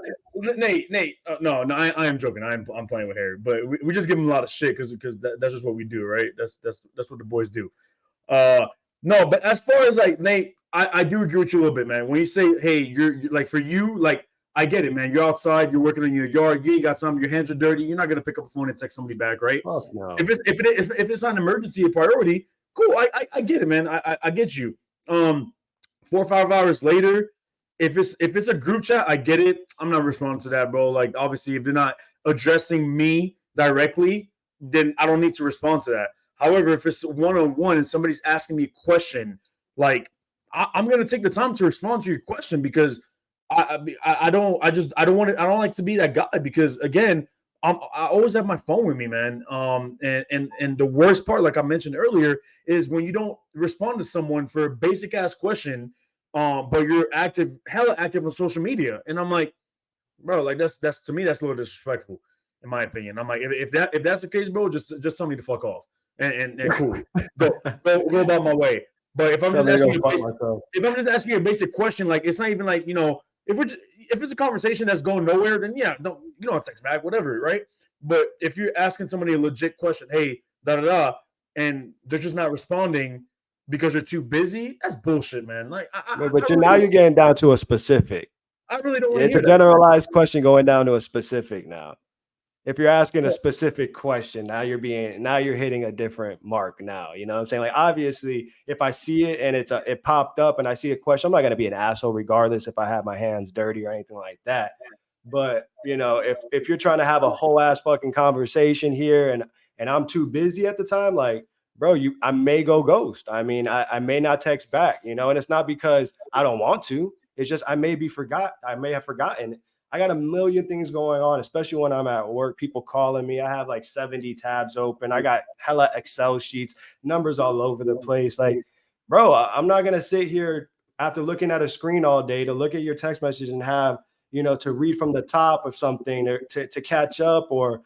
Nate. No, I am joking. I'm playing with Harry, but we just give him a lot of shit because that's just what we do, right? That's what the boys do. No, but as far as like Nate, I do agree with you a little bit, man. When you say, hey, you're like for you, like. I get it, man. You're outside. You're working in your yard. You ain't got something. Your hands are dirty. You're not gonna pick up a phone and text somebody back, right? Oh, no. If it's an emergency, a priority, cool. I get it, man. I get you. 4 or 5 hours later, if it's a group chat, I get it. I'm not responding to that, bro. Like obviously, if they're not addressing me directly, then I don't need to respond to that. However, if it's one-on-one and somebody's asking me a question, like I'm gonna take the time to respond to your question because. I don't want it. I don't like to be that guy because again, I always have my phone with me, man. And the worst part, like I mentioned earlier, is when you don't respond to someone for a basic ass question, but you're hella active on social media, and I'm like, bro, like that's to me that's a little disrespectful, in my opinion. I'm like, if that's the case, bro, just tell me to fuck off and cool, go about my way. But if I'm just asking you a basic question, like it's not even like if it's a conversation that's going nowhere, then yeah, you don't text back, whatever, right? But if you're asking somebody a legit question, hey, and they're just not responding because they're too busy, that's bullshit, man. Like, now you're getting down to a specific. I really don't. It's a generalized question going down to a specific now. If you're asking a specific question, now you're hitting a different mark now. You know what I'm saying? Like, obviously, if I see it and it popped up and I see a question, I'm not going to be an asshole regardless if I have my hands dirty or anything like that. But, if you're trying to have a whole ass fucking conversation here and I'm too busy at the time, like, bro, I may go ghost. I mean, I may not text back, and it's not because I don't want to. It's just I may have forgotten. I got a million things going on, especially when I'm at work, people calling me. I have like 70 tabs open. I got hella Excel sheets, numbers all over the place. Like, bro, I'm not going to sit here after looking at a screen all day to look at your text message and have, to read from the top of something to catch up or,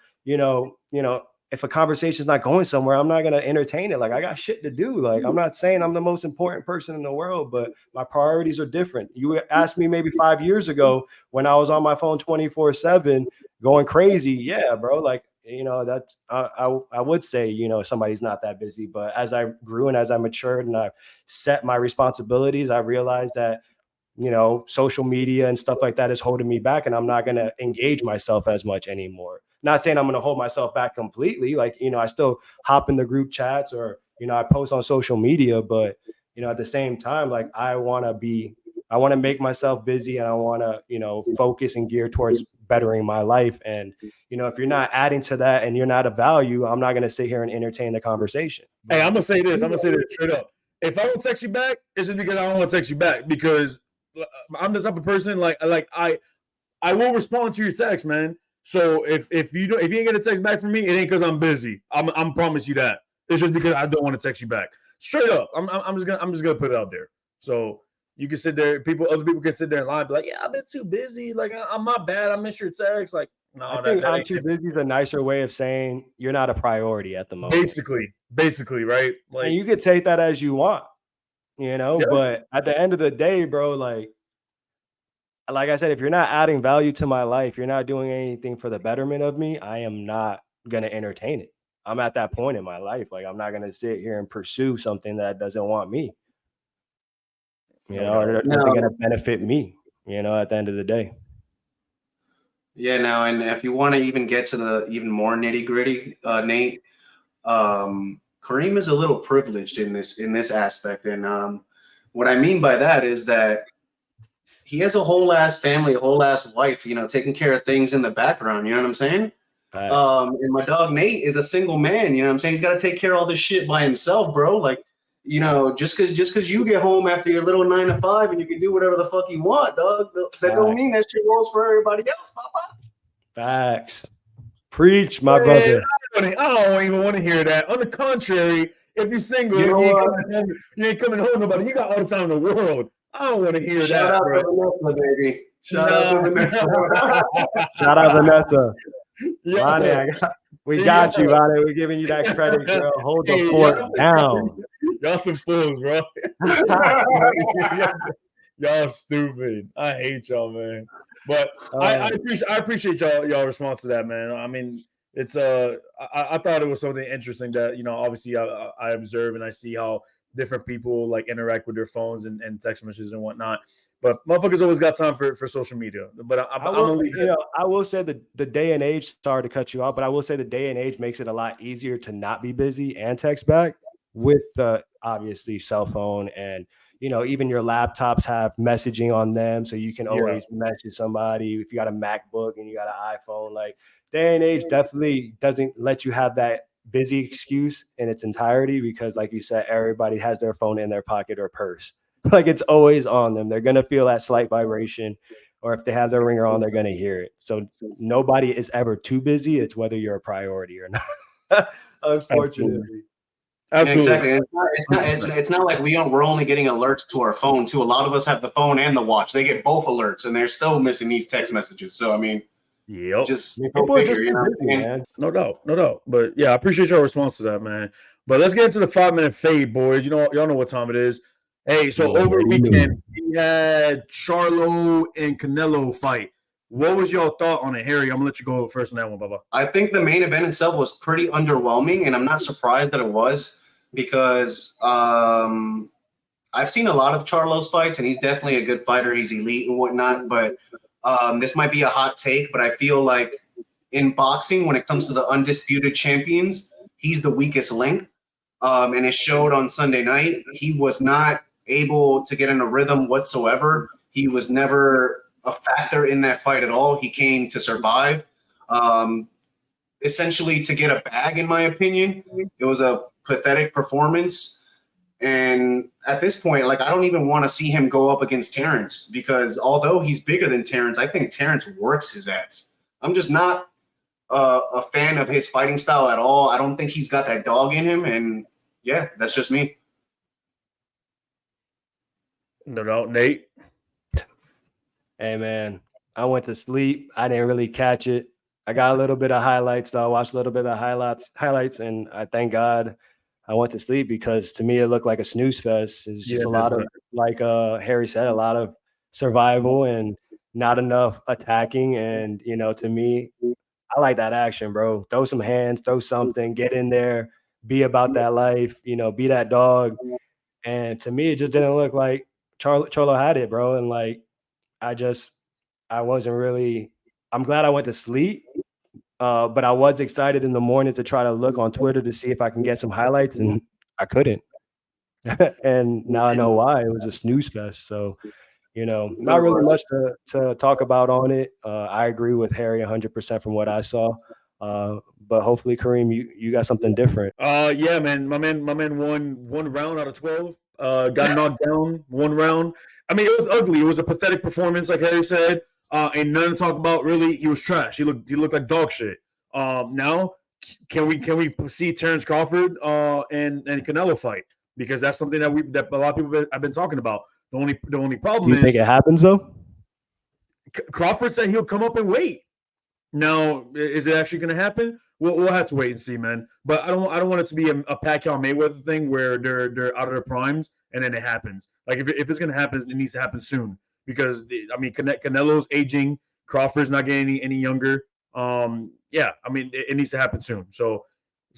if a conversation is not going somewhere, I'm not going to entertain it. Like, I got shit to do. Like, I'm not saying I'm the most important person in the world, but my priorities are different. You asked me maybe 5 years ago when I was on my phone 24/7 going crazy. Yeah, bro. Like, that's, I would say, somebody's not that busy, but as I grew and as I matured and I set my responsibilities, I realized that, social media and stuff like that is holding me back and I'm not going to engage myself as much anymore. Not saying I'm going to hold myself back completely. Like, I still hop in the group chats or, I post on social media, but, at the same time, like I want to make myself busy and I want to, focus and gear towards bettering my life. And, if you're not adding to that and you're not a value, I'm not going to sit here and entertain the conversation. Hey, I'm going to say this straight up. If I don't text you back, it's just because I don't want to text you back because I'm the type of person like I will respond to your text, man. So if you ain't get a text back from me, it ain't because I'm busy. I'm promise you that. It's just because I don't want to text you back. Straight up. I'm just gonna put it out there. So you can sit there. Other people can sit there and lie, be like, yeah, I've been too busy. Like I'm not bad. I missed your text. Like no, I think I'm too busy is a nicer way of saying you're not a priority at the moment. Basically, right? Like, and you could take that as you want, yeah. But at the end of the day, bro, like I said, if you're not adding value to my life, you're not doing anything for the betterment of me, I am not going to entertain it. I'm at that point in my life. Like, I'm not going to sit here and pursue something that doesn't want me, or nothing going to benefit me, at the end of the day. Yeah. Now, and if you want to even get to the even more nitty gritty, Nate, Kareem is a little privileged in this aspect. And what I mean by that is that he has a whole ass family, a whole ass wife, taking care of things in the background. You know what I'm saying? And my dog Nate is a single man. You know what I'm saying? He's got to take care of all this shit by himself, bro. Like, you know, just because you get home after your little 9 to 5 and you can do whatever the fuck you want, dog, that don't mean that shit rolls for everybody else, Papa. Facts. Preach, my brother. I don't even want to hear that. On the contrary, if you're single, you ain't coming home nobody. You got all the time in the world. I don't want to hear Shout that, out bro. to Vanessa, baby. Shout out to Vanessa. Shout out Vanessa. Yeah. Ronnie, we got you, Ronnie. We're giving you that credit, girl. Hold the fort down. Y'all some fools, bro. Y'all stupid. I hate y'all, man. But I appreciate y'all response to that, man. I mean, it's I thought it was something interesting that, you know, obviously I observe and I see how different people like interact with their phones and text messages and whatnot. But motherfuckers always got time for social media. But I will say that the day and age, sorry to cut you off, but I will say the day and age makes it a lot easier to not be busy and text back with the obviously cell phone, and you know, even your laptops have messaging on them, so you can always message somebody. If you got a MacBook and you got an iPhone, like day and age definitely doesn't let you have that busy excuse in its entirety, because like you said, everybody has their phone in their pocket or purse. Like it's always on them. They're gonna feel that slight vibration, or if they have their ringer on, they're gonna hear it. So nobody is ever too busy. It's whether you're a priority or not. Unfortunately. Absolutely. Yeah, exactly. It's not like we're only getting alerts to our phone too. A lot of us have the phone and the watch. They get both alerts and they're still missing these text messages. So I mean, just go figure, you know what I mean? Man. No doubt. But yeah, I appreciate your response to that, man. But let's get into the 5-minute fade, boys. You know, y'all know what time it is. Hey, so over the weekend we had Charlo and Canelo fight. What was your thought on it, Harry? I'm gonna let you go first on that one, Baba. I think the main event itself was pretty underwhelming, and I'm not surprised that it was, because I've seen a lot of Charlo's fights, and he's definitely a good fighter. He's elite and whatnot, but this might be a hot take, but I feel like in boxing, when it comes to the undisputed champions, he's the weakest link, and it showed on Sunday night. He was not able to get in a rhythm whatsoever. He was never a factor in that fight at all. He came to survive, essentially to get a bag, in my opinion. It was a pathetic performance. And at this point, like, I don't even want to see him go up against Terrence, because although he's bigger than Terrence, I think Terrence works his ass. I'm just not a fan of his fighting style at all. I don't think he's got that dog in him. And yeah, that's just me. No doubt, Nate. Hey man, I went to sleep. I didn't really catch it. I got a little bit of highlights, though. I watched a little bit of highlights, and I thank God I went to sleep, because to me it looked like a snooze fest. It's just a lot of, like Harry said, a lot of survival and not enough attacking. And you know, to me, I like that action, bro. Throw some hands, throw something, get in there, be about that life, you know, be that dog. And to me, it just didn't look like Cholo had it, bro. And like, I wasn't really, I'm glad I went to sleep, but I was excited in the morning to try to look on Twitter to see if I can get some highlights, and I couldn't. And now I know why. It was a snooze fest. So, you know, not really much to talk about on it. I agree with Harry 100% from what I saw. But hopefully, Kareem, you got something different. Yeah, man. My man won 1 round out of 12. Got knocked down 1 round. I mean, it was ugly. It was a pathetic performance, like Harry said. And none to talk about. Really, he was trash. He looked like dog shit. Now, can we see Terrence Crawford and Canelo fight? Because that's something that a lot of people have been talking about. The only problem is, you think it happens though? Crawford said he'll come up and wait. Now, is it actually going to happen? We'll have to wait and see, man. But I don't want it to be a Pacquiao Mayweather thing where they're out of their primes and then it happens. Like if it's going to happen, it needs to happen soon, because Canelo's aging, Crawford's not getting any younger. Yeah, I mean it needs to happen soon. So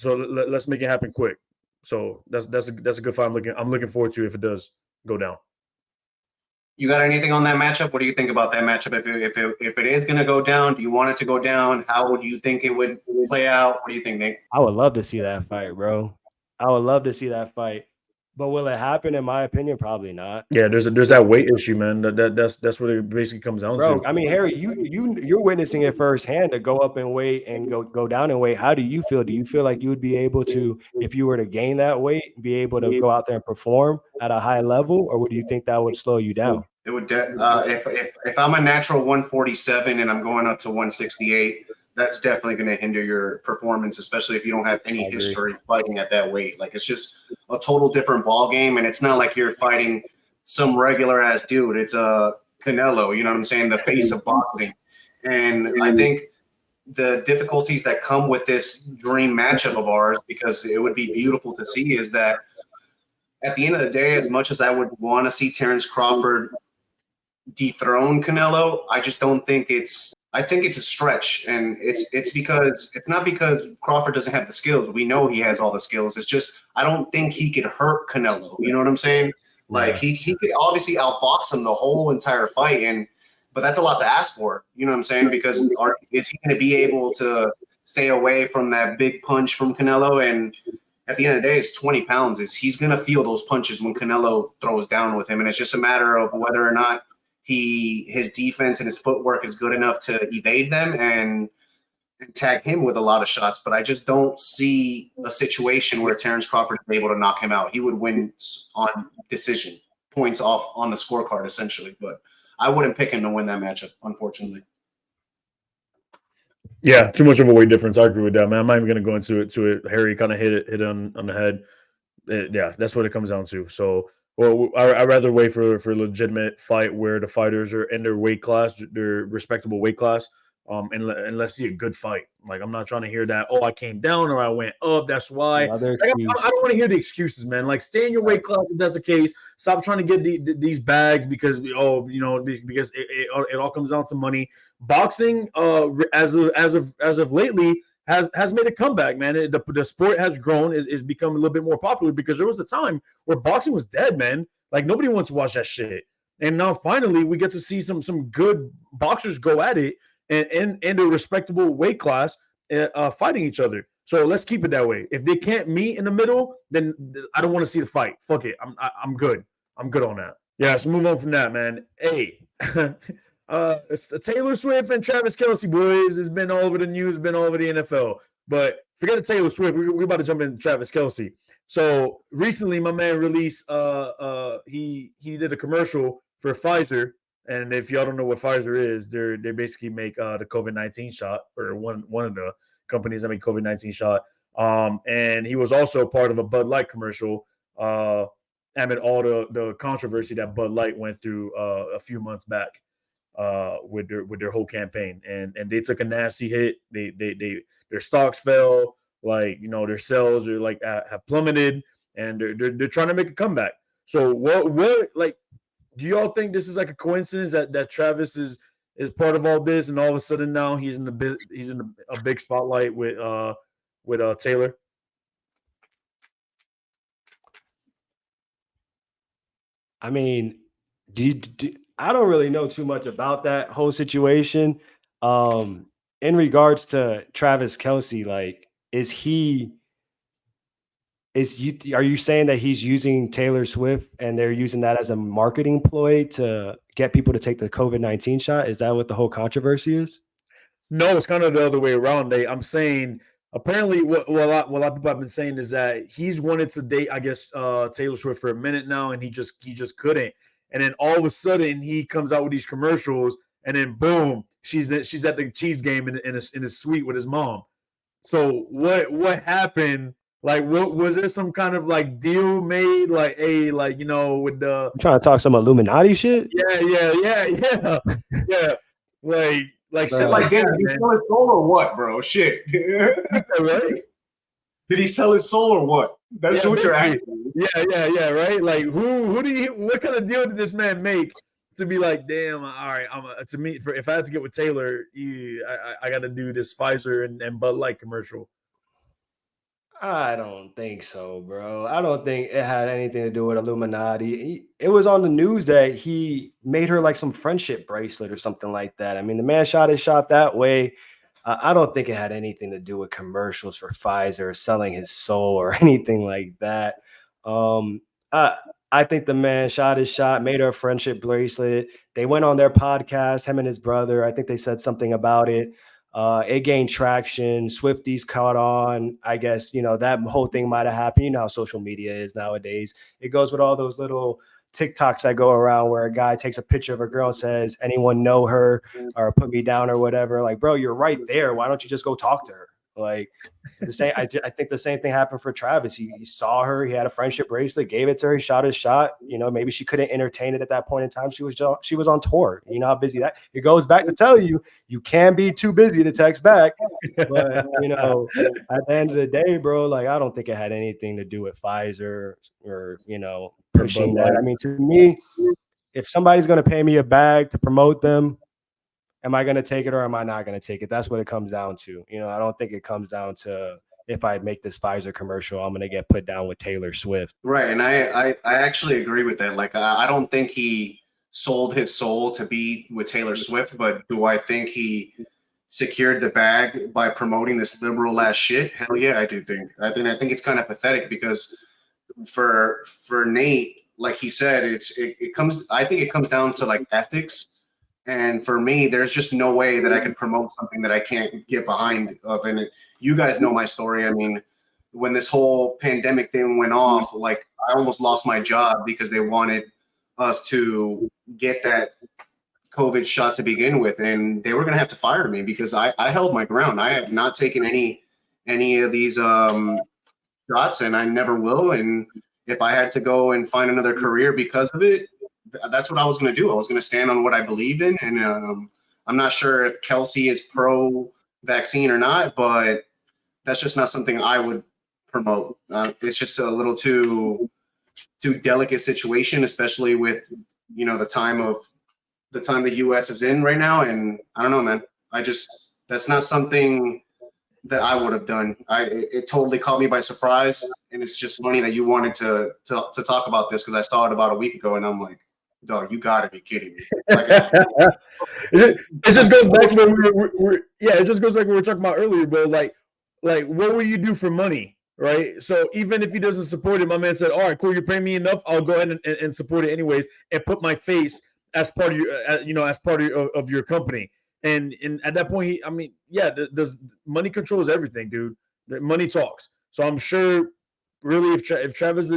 let's make it happen quick. So that's a good fight. I'm looking forward to if it does go down. You got anything on that matchup? What do you think about that matchup? If it is going to go down, do you want it to go down? How would you think it would play out? What do you think, Nick? I would love to see that fight, bro. I would love to see that fight. But will it happen? In my opinion, probably not. Yeah, there's that weight issue, man. That's what it basically comes down Bro, to. I mean, Harry, you're witnessing it firsthand to go up in weight and go down in weight. How do you feel? Do you feel like you would be able to, if you were to gain that weight, be able to go out there and perform at a high level, or would you think that would slow you down? It would if I'm a natural 147 and I'm going up to 168, that's definitely going to hinder your performance, especially if you don't have any history fighting at that weight. Like, it's just a total different ball game, and it's not like you're fighting some regular ass dude. It's a Canelo, you know what I'm saying? The face of boxing. And I think the difficulties that come with this dream matchup of ours, because it would be beautiful to see, is that at the end of the day, as much as I would want to see Terrence Crawford dethrone Canelo, I just don't think I think it's a stretch, and it's not because Crawford doesn't have the skills. We know he has all the skills. It's just I don't think he could hurt Canelo. You know what I'm saying? Like, he could obviously outbox him the whole entire fight, but that's a lot to ask for. You know what I'm saying? Because is he going to be able to stay away from that big punch from Canelo? And at the end of the day, it's 20 pounds. He's going to feel those punches when Canelo throws down with him, and it's just a matter of whether or not his defense and his footwork is good enough to evade them and tag him with a lot of shots. But I just don't see a situation where Terrence Crawford is able to knock him out. He would win on decision, points off on the scorecard, essentially. But I wouldn't pick him to win that matchup, unfortunately. Yeah, too much of a weight difference. I agree with that, man. I'm not even going to go into it. Harry kind of hit it on the head. Yeah, that's what it comes down to. So, well, I'd rather wait for a legitimate fight where the fighters are in their weight class, their respectable weight class, and let's see a good fight. Like, I'm not trying to hear that, oh, I came down or I went up, that's why. Like, I don't want to hear the excuses, man. Like, stay in your weight class if that's the case. Stop trying to get these bags because because it all comes down to money. Boxing, as of lately, has made a comeback, man. The sport has grown, is become a little bit more popular, because there was a time where boxing was dead, man. Like, nobody wants to watch that shit. And now finally we get to see some good boxers go at it and in a respectable weight class, fighting each other. So let's keep it that way. If they can't meet in the middle, then I don't want to see the fight. Fuck it. I'm good. I'm good on that. Yeah, so move on from that, man. Hey, Taylor Swift and Travis Kelce, boys, has been all over the news, been all over the NFL. But forget the Taylor Swift. We're about to jump into Travis Kelce. So recently, my man released he did a commercial for Pfizer. And if y'all don't know what Pfizer is, they basically make the COVID-19 shot, or one of the companies that make COVID-19 shot. And he was also part of a Bud Light commercial amid all the controversy that Bud Light went through a few months back with their whole campaign. And they took a nasty hit. Their stocks fell, like, their sales are like have plummeted, and they're trying to make a comeback. So what like, do y'all think this is like a coincidence that Travis is part of all this, and all of a sudden now he's in a big spotlight with Taylor? I mean, I don't really know too much about that whole situation. In regards to Travis Kelce, like, are you saying that he's using Taylor Swift and they're using that as a marketing ploy to get people to take the COVID-19 shot? Is that what the whole controversy is? No, it's kind of the other way around. I'm saying, apparently what a lot of people have been saying is that he's wanted to date, I guess, Taylor Swift for a minute now, and he just couldn't. And then all of a sudden he comes out with these commercials, and then boom, she's at the Chiefs game in his suite with his mom. So what happened? Like, what was there some kind of like deal made? Like, hey, like, with the I'm trying to talk some Illuminati shit. Yeah. Like shit, like, damn, did he sell his soul or what, bro? Shit. Right? Did he sell his soul or what? That's what you're asking. Yeah, right? Like, what kind of deal did this man make to be like, damn, all right, if I had to get with Taylor, I got to do this Pfizer and Bud Light commercial? I don't think so, bro. I don't think it had anything to do with Illuminati. It was on the news that he made her like some friendship bracelet or something like that. I mean, the man shot his shot that way. I don't think it had anything to do with commercials for Pfizer or selling his soul or anything like that. I think the man shot his shot, made her a friendship bracelet. They went on their podcast, him and his brother. I think they said something about it. It gained traction. Swifties caught on. I guess, that whole thing might have happened. You know how social media is nowadays. It goes with all those little TikToks that go around where a guy takes a picture of a girl and says, anyone know her or put me down or whatever. Like, bro, you're right there. Why don't you just go talk to her? Like, the same. I think the same thing happened for Travis. He saw her. He had a friendship bracelet, gave it to her. He shot his shot. Maybe she couldn't entertain it at that point in time. She was on tour. You know how busy that. It goes back to tell you can be too busy to text back. But at the end of the day, bro, like I don't think it had anything to do with Pfizer or pushing that. I mean, to me, if somebody's going to pay me a bag to promote them, am I going to take it or am I not going to take it? That's what it comes down to. I don't think it comes down to if I make this Pfizer commercial, I'm going to get put down with Taylor Swift. Right. And I actually agree with that. Like, I don't think he sold his soul to be with Taylor Swift, but do I think he secured the bag by promoting this liberal ass shit? Hell yeah, I do think. I think it's kind of pathetic because for Nate, like he said, I think it comes down to like ethics. And for me, there's just no way that I can promote something that I can't get behind of. And you guys know my story. I mean, when this whole pandemic thing went off, like I almost lost my job because they wanted us to get that COVID shot to begin with. And they were going to have to fire me because I held my ground. I have not taken any of these shots and I never will. And if I had to go and find another career because of it, that's what I was going to do. I was going to stand on what I believe in. And I'm not sure if Kelsey is pro-vaccine or not, but that's just not something I would promote. It's just a little too delicate situation, especially with, the time the U.S. is in right now. And I don't know, man. That's not something that I would have done. It totally caught me by surprise. And it's just funny that you wanted to talk about this because I saw it about a week ago and I'm like, dog, you gotta be kidding me. Like, it just goes back to what it just goes back to what we were talking about earlier, bro. Like what will you do for money, right? So even if he doesn't support it, my man said, all right, cool, you're paying me enough, I'll go ahead and support it anyways and put my face as part of your as part of your company. And at that point, does money controls everything, dude. Money talks. So I'm sure really, if Travis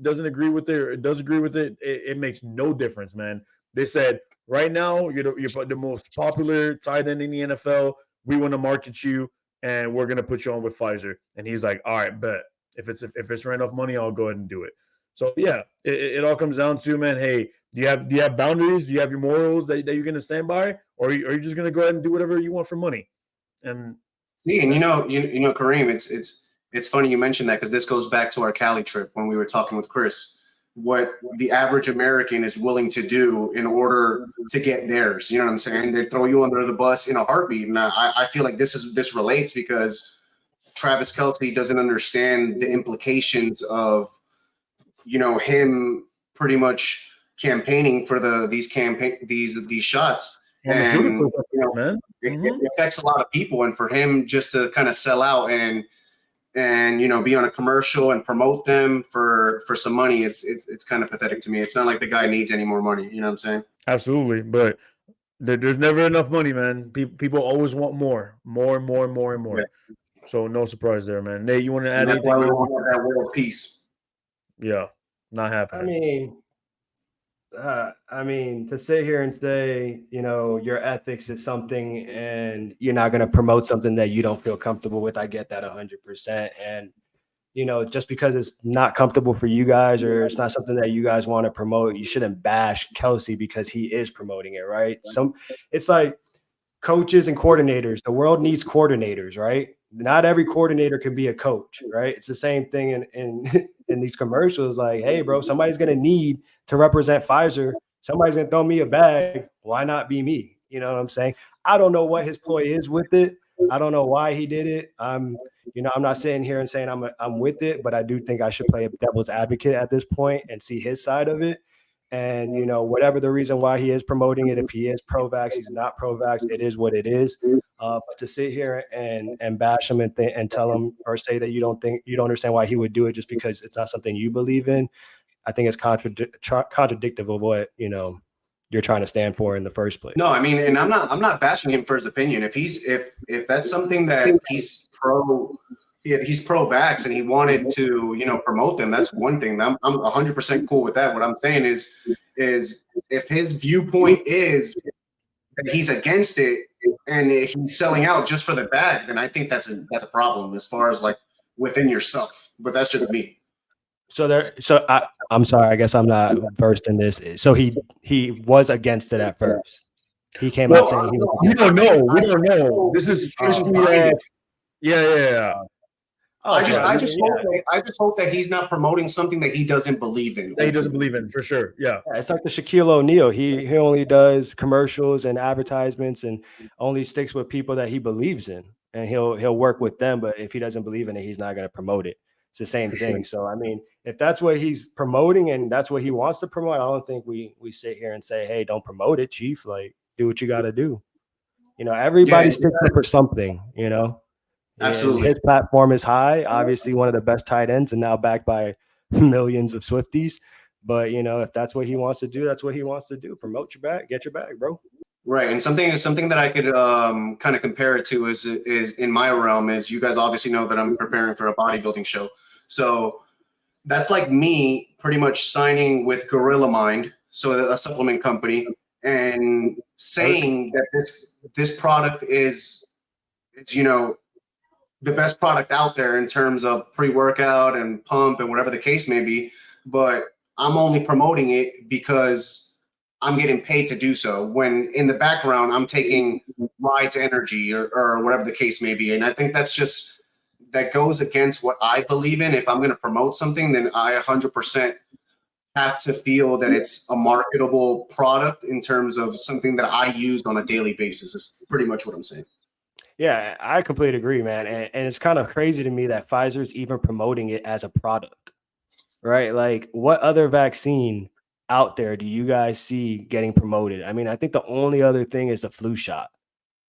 doesn't agree with it or does agree with it, it makes no difference, man. They said right now you're the most popular tight end in the NFL. We want to market you, and we're gonna put you on with Pfizer. And he's like, all right, bet. If it's right enough money, I'll go ahead and do it. So yeah, it all comes down to, man. Hey, do you have boundaries? Do you have your morals that you're gonna stand by, or are you just gonna go ahead and do whatever you want for money? And see, and Kareem, it's funny you mentioned that because this goes back to our Cali trip when we were talking with Chris, what the average American is willing to do in order to get theirs. You know what I'm saying? They throw you under the bus in a heartbeat. And I feel like this relates because Travis Kelce doesn't understand the implications of, him pretty much campaigning for these shots. And it affects a lot of people. And for him just to kind of sell out and be on a commercial and promote them for some money, it's kind of pathetic to me. It's not like the guy needs any more money. You know what I'm saying? Absolutely, but there's never enough money, man. People always want more. Yeah. So no surprise there, man. Nate, you want to add anything? We want that world peace. Yeah, not happening. I mean, to sit here and say, your ethics is something and you're not going to promote something that you don't feel comfortable with, I get that 100%. And, just because it's not comfortable for you guys or it's not something that you guys want to promote, you shouldn't bash Kelsey because he is promoting it, right? It's like coaches and coordinators. The world needs coordinators, right? Not every coordinator can be a coach, right? It's the same thing in these commercials. Like, hey, bro, somebody's going to need to represent Pfizer. Somebody's going to throw me a bag. Why not be me? You know what I'm saying? I don't know what his ploy is with it. I don't know why he did it. I'm not sitting here and saying I'm with it, but I do think I should play a devil's advocate at this point and see his side of it. And, whatever the reason why he is promoting it, if he is pro-vax, he's not pro-vax, it is what it is. But to sit here and bash him and tell him or say that you don't understand why he would do it just because it's not something you believe in, I think it's contradictive of what you're trying to stand for in the first place. No, I mean, and I'm not bashing him for his opinion. If that's something that he's pro backs and he wanted to promote them, that's one thing. I'm 100% cool with that. What I'm saying is if his viewpoint is that he's against it and he's selling out just for the bag, then I think that's a problem as far as like within yourself. But that's just me. I'm sorry. I guess I'm not versed in this. So he was against it at first. He came out saying he was. We don't know. This is strictly yeah. I just hope that he's not promoting something that he doesn't believe in. That he doesn't believe in, for sure. Yeah. It's like the Shaquille O'Neal. He only does commercials and advertisements and only sticks with people that he believes in, and he'll work with them. But if he doesn't believe in it, he's not going to promote it. It's the same thing. Sure. So I mean, if that's what he's promoting and that's what he wants to promote, I don't think we sit here and say, "Hey, don't promote it, Chief. Like, do what you got to do." Everybody sticks up for something. Absolutely. And his platform is high. Obviously, one of the best tight ends, and now backed by millions of Swifties. But if that's what he wants to do, that's what he wants to do. Promote your bag, get your bag, bro. Right, and something that I could kind of compare it to is in my realm is you guys obviously know that I'm preparing for a bodybuilding show, so that's like me pretty much signing with Gorilla Mind, so a supplement company, and saying that this product is the best product out there in terms of pre-workout and pump and whatever the case may be, but I'm only promoting it because I'm getting paid to do so, when in the background I'm taking Rise Energy or whatever the case may be. And I think that goes against what I believe in. If I'm going to promote something, then I 100% have to feel that it's a marketable product in terms of something that I use on a daily basis. Is pretty much what I'm saying. Yeah, I completely agree, man. And it's kind of crazy to me that Pfizer's even promoting it as a product, right? Like, what other vaccine out there do you guys see getting promoted? I mean, I think the only other thing is the flu shot,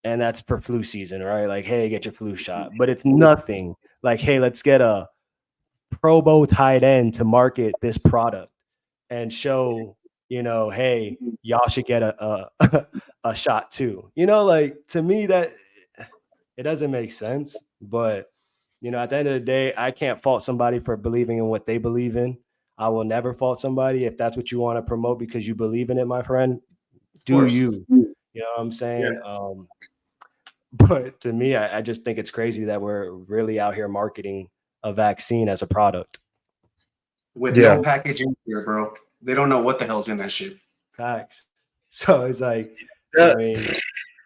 and that's for flu season, right? Like, hey, get your flu shot. But it's nothing like, hey, let's get a Pro Bowl tight end to market this product and show, hey, y'all should get a shot too. Like, to me, that it doesn't make sense. But at the end of the day, I can't fault somebody for believing in what they believe in. I will never fault somebody if that's what you want to promote because you believe in it, my friend. Do you? You know what I'm saying? Yeah. But to me, I just think it's crazy that we're really out here marketing a vaccine as a product. With no packaging here, bro. They don't know what the hell's in that shit. Facts. So it's like, I mean,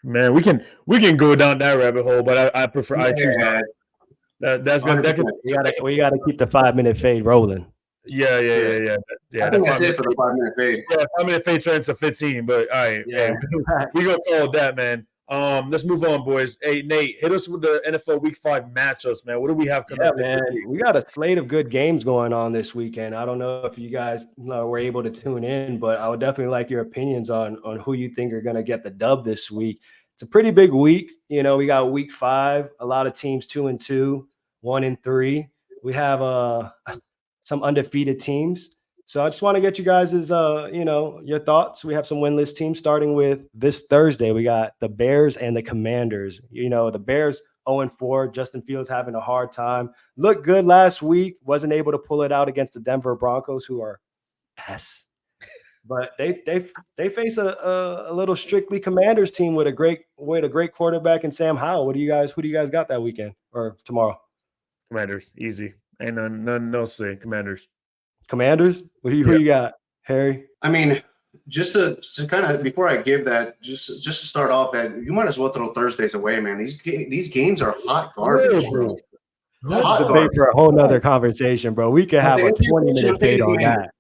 man, we can go down that rabbit hole, but I prefer I choose not. We gotta keep the 5-minute fade rolling. Yeah. I think that's it for the 5-minute fade. Yeah, 5-minute fade turns to 15, but all right, we gonna call it that, man. Let's move on, boys. Hey, Nate, hit us with the NFL Week 5 matchups, man. What do we have coming up? Man, we got a slate of good games going on this weekend. I don't know if you guys were able to tune in, but I would definitely like your opinions on who you think are going to get the dub this week. It's a pretty big week. We got Week 5. A lot of teams 2-2, 1-3. We have some undefeated teams. So I just want to get you guys' your thoughts. We have some winless teams starting with this Thursday. We got the Bears and the Commanders. The Bears 0-4. Justin Fields having a hard time. Looked good last week. Wasn't able to pull it out against the Denver Broncos, who are ass. But they face a little strictly Commanders team with a great quarterback in Sam Howell. Who do you guys got that weekend or tomorrow? Commanders, easy. Ain't none else to say. Commanders? Who you got, Harry? I mean, just to kind of before I give that, just to start off, that you might as well throw Thursdays away, man. These games are hot garbage, bro. Hot debate for a whole nother conversation, bro. We could have a 20-minute fade on that.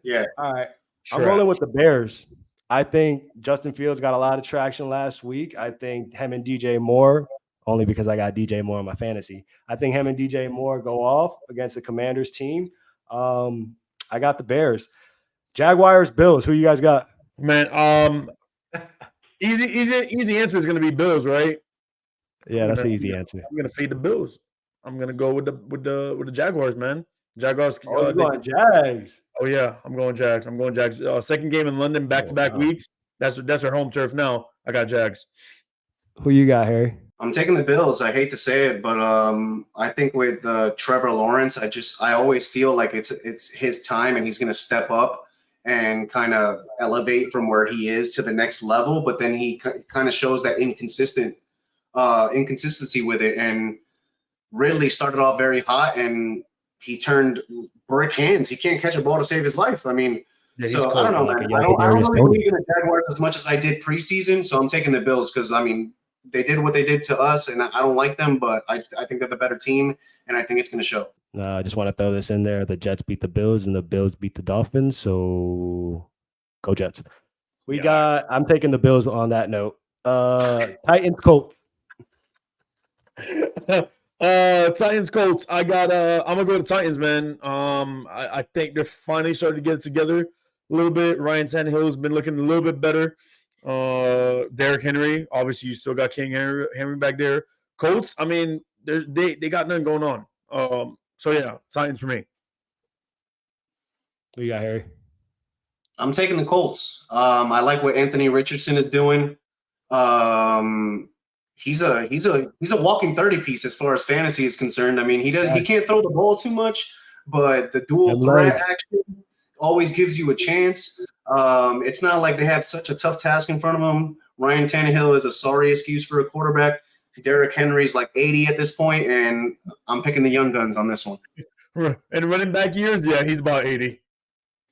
Yeah. All right. I'm rolling with the Bears. I think Justin Fields got a lot of traction last week. I think him and DJ Moore, only because I got DJ Moore in my fantasy, I think him and DJ Moore go off against the Commanders team. I got the Bears. Jaguars, Bills. Who you guys got? Man, easy answer is going to be Bills, right? Yeah, that's an easy answer. I'm going to fade the Bills. I'm going to go with the Jaguars, man. Jaguars. Oh, you're going Jags. Oh yeah, I'm going Jags. Second game in London, back-to-back weeks. That's their home turf now. I got Jags. Who you got, Harry? I'm taking the Bills. I hate to say it, but I think with Trevor Lawrence, I always feel like it's his time and he's going to step up and kind of elevate from where he is to the next level. But then he kind of shows that inconsistency with it. And Ridley started off very hot and he turned brick hands. He can't catch a ball to save his life. I mean, so I don't know, man. I don't really believe in the Jaguars as much as I did preseason. So I'm taking the Bills because, I mean, they did what they did to us, and I don't like them, but I think they're the better team, and I think it's going to show. I just want to throw this in there. The Jets beat the Bills, and the Bills beat the Dolphins, so go Jets. I'm taking the Bills on that note. Titans, Colts. Titans, Colts. I'm gonna go to Titans, man. I think they're finally starting to get it together a little bit. Ryan Tannehill's been looking a little bit better. Derrick Henry, obviously you still got King Henry back there. Colts, I mean, they got nothing going on. So yeah, Titans for me. Who you got, Harry? I'm taking the Colts. I like what Anthony Richardson is doing. He's a walking 30 piece as far as fantasy is concerned. I mean, he can't throw the ball too much, but the dual threat action always gives you a chance. It's not like they have such a tough task in front of them. Ryan Tannehill is a sorry excuse for a quarterback. Derrick Henry's like 80 at this point, and I'm picking the young guns on this one. And running back years, yeah, he's about 80.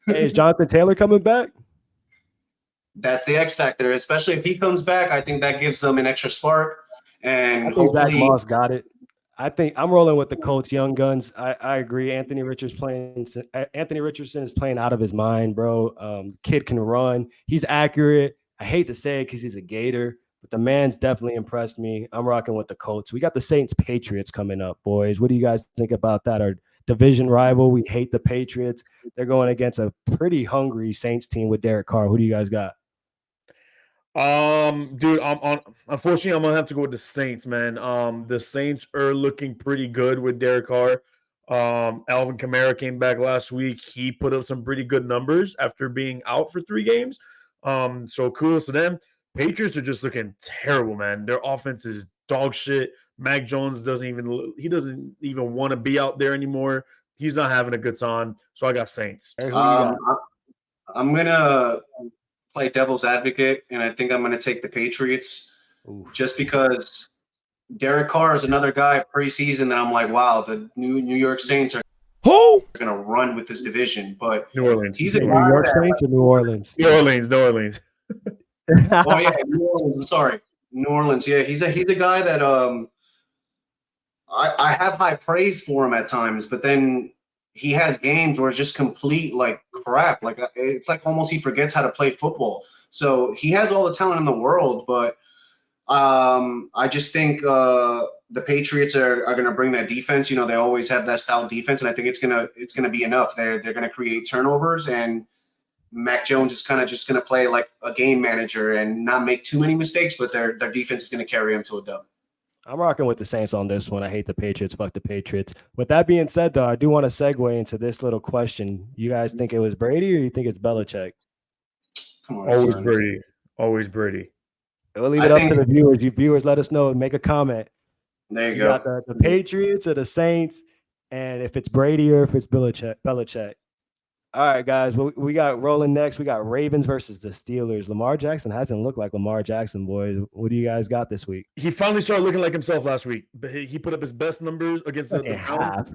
Hey, is Jonathan Taylor coming back? That's the X factor, especially if he comes back. I think that gives them an extra spark. And I think Zach hopefully, Moss got it. I think I'm rolling with the Colts young guns. I agree. Anthony Richardson is playing out of his mind, bro. Kid can run. He's accurate. I hate to say it because he's a Gator, but the man's definitely impressed me. I'm rocking with the Colts. We got the Saints Patriots coming up, boys. What do you guys think about that? Our division rival. We hate the Patriots. They're going against a pretty hungry Saints team with Derek Carr. Who do you guys got? Dude, unfortunately, I'm gonna have to go with the Saints, man. The Saints are looking pretty good with Derek Carr. Alvin Kamara came back last week. He put up some pretty good numbers after being out for 3 games. So kudos to them. Patriots are just looking terrible, man. Their offense is dog shit. Mac Jones doesn't even want to be out there anymore. He's not having a good time. So I got Saints. I'm gonna play devil's advocate, and I think I'm going to take the Patriots. Just because Derek Carr is another guy preseason that I'm like, wow, the New York Saints are going to run with this division. But New Orleans. He's a New York Saints or New Orleans? New Orleans. Oh yeah, New Orleans. I'm sorry, New Orleans. Yeah, he's a guy that I have high praise for him at times, but then he has games where it's just complete like crap. Like it's like almost he forgets how to play football. So he has all the talent in the world, but I just think the Patriots are going to bring that defense. You know, they always have that style of defense, and I think it's gonna be enough. They're going to create turnovers, and Mac Jones is kind of just going to play like a game manager and not make too many mistakes, but their defense is going to carry him to a dub. I'm rocking with the Saints on this one. I hate the Patriots. Fuck the Patriots. With that being said, though, I do want to segue into this little question. You guys think it was Brady or you think it's Belichick? Come on, always son. Brady. Always Brady. We'll leave it up to the viewers. You viewers, let us know and make a comment. There you go. Got the Patriots or the Saints, and if it's Brady or if it's Belichick. All right, guys. We got rolling next. We got Ravens versus the Steelers. Lamar Jackson hasn't looked like Lamar Jackson, boys. What do you guys got this week? He finally started looking like himself last week. But he put up his best numbers against the half.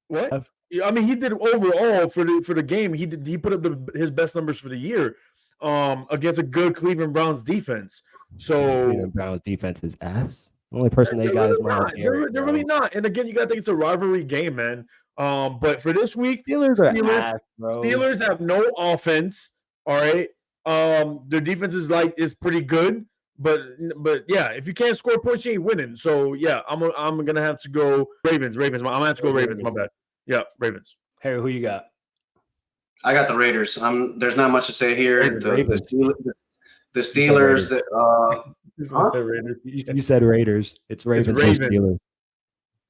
What? I mean, he did overall for the game. He put up his best numbers for the year against a good Cleveland Browns defense. So Cleveland Browns defense is ass. The only person they got is Miles Garrett. They're really not. And again, you got to think it's a rivalry game, man. But for this week, Steelers have no offense. All right. Their defense is pretty good, but yeah, if you can't score points, you ain't winning. So yeah, I'm gonna have to go Ravens. I'm gonna have to go Ravens. My bad. Yeah, Ravens. Hey, who you got? I got the Raiders. There's not much to say here. The Steelers. You said Raiders. It's Ravens. Ravens. Steelers.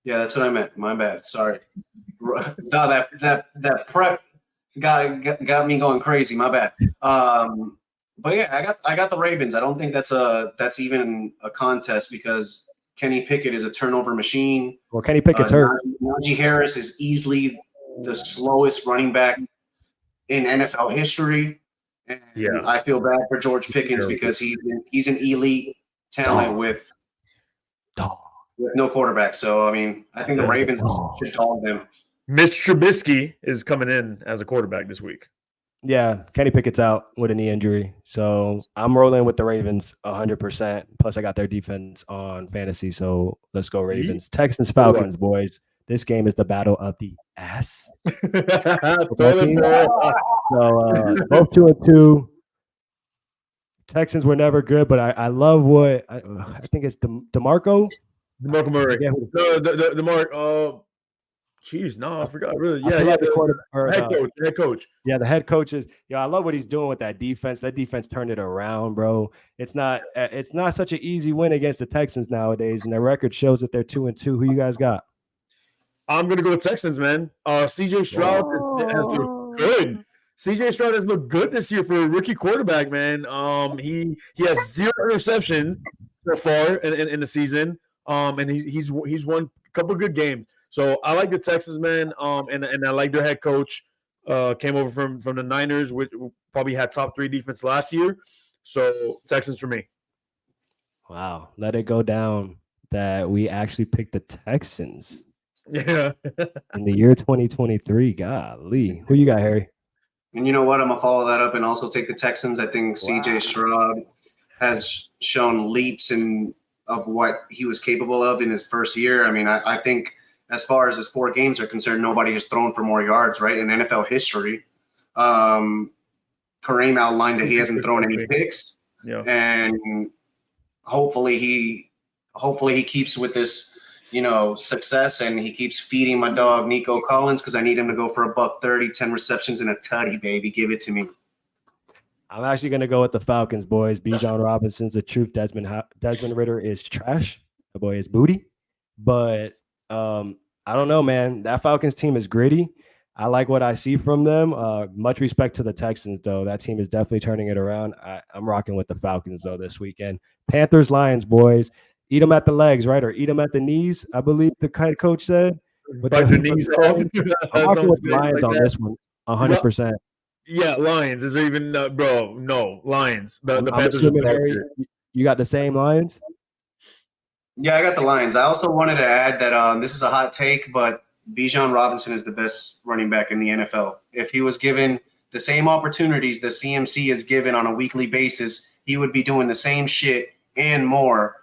Yeah, that's what I meant. My bad. Sorry. No, that prep got me going crazy. My bad. But yeah, I got the Ravens. I don't think that's even a contest because Kenny Pickett is a turnover machine. Well, Kenny Pickett's hurt. Najee Harris is easily the slowest running back in NFL history. And Yeah. I feel bad for George Pickens because he's an elite talent with no quarterback. So I mean, I think the Ravens should dog them. Mitch Trubisky is coming in as a quarterback this week. Yeah, Kenny Pickett's out with a knee injury. So I'm rolling with the Ravens 100%. Plus, I got their defense on fantasy. So let's go Ravens. Texans, Falcons, boys. This game is the battle of the ass. So both 2-2. Texans were never good, but I love what I think it's DeMarco Murray. Jeez, no, I forgot. Really, the head coach. Yeah, the head coach is. I love what he's doing with that defense. That defense turned it around, bro. It's not such an easy win against the Texans nowadays, and their record shows that they're 2-2. Who you guys got? I'm gonna go with Texans, man. CJ Stroud has looked good. CJ Stroud has looked good this year for a rookie quarterback, man. He has 0 interceptions so far in the season. And he's won a couple of good games. So I like the Texans, man. And I like their head coach. Came over from the Niners, which probably had top 3 defense last year. So Texans for me. Wow, let it go down that we actually picked the Texans. Yeah. In the year 2023. Golly. Who you got, Harry? And you know what? I'm going to follow that up and also take the Texans. I think CJ Stroud has shown leaps of what he was capable of in his first year. I mean, I think as far as his 4 games are concerned, nobody has thrown for more yards, right, in NFL history. Kareem outlined that he hasn't thrown any picks. Yeah. And hopefully he keeps with this, success, and he keeps feeding my dog Nico Collins because I need him to go for $130, 10 receptions and a tutty, baby. Give it to me. I'm actually going to go with the Falcons, boys. Bijan Robinson's the truth. Desmond Ridder is trash. The boy is booty. But I don't know, man. That Falcons team is gritty. I like what I see from them. Much respect to the Texans, though. That team is definitely turning it around. I'm rocking with the Falcons, though, this weekend. Panthers, Lions, boys. Eat them at the legs, right? Or eat them at the knees, I believe the head coach said. Bite the knees off. I'm rocking with the Lions on this one, 100%. Yeah, Lions. Is there even bro? No, Lions. The Panthers. You got the same Lions? Yeah, I got the Lions. I also wanted to add that this is a hot take, but Bijan Robinson is the best running back in the NFL. If he was given the same opportunities that CMC is given on a weekly basis, he would be doing the same shit and more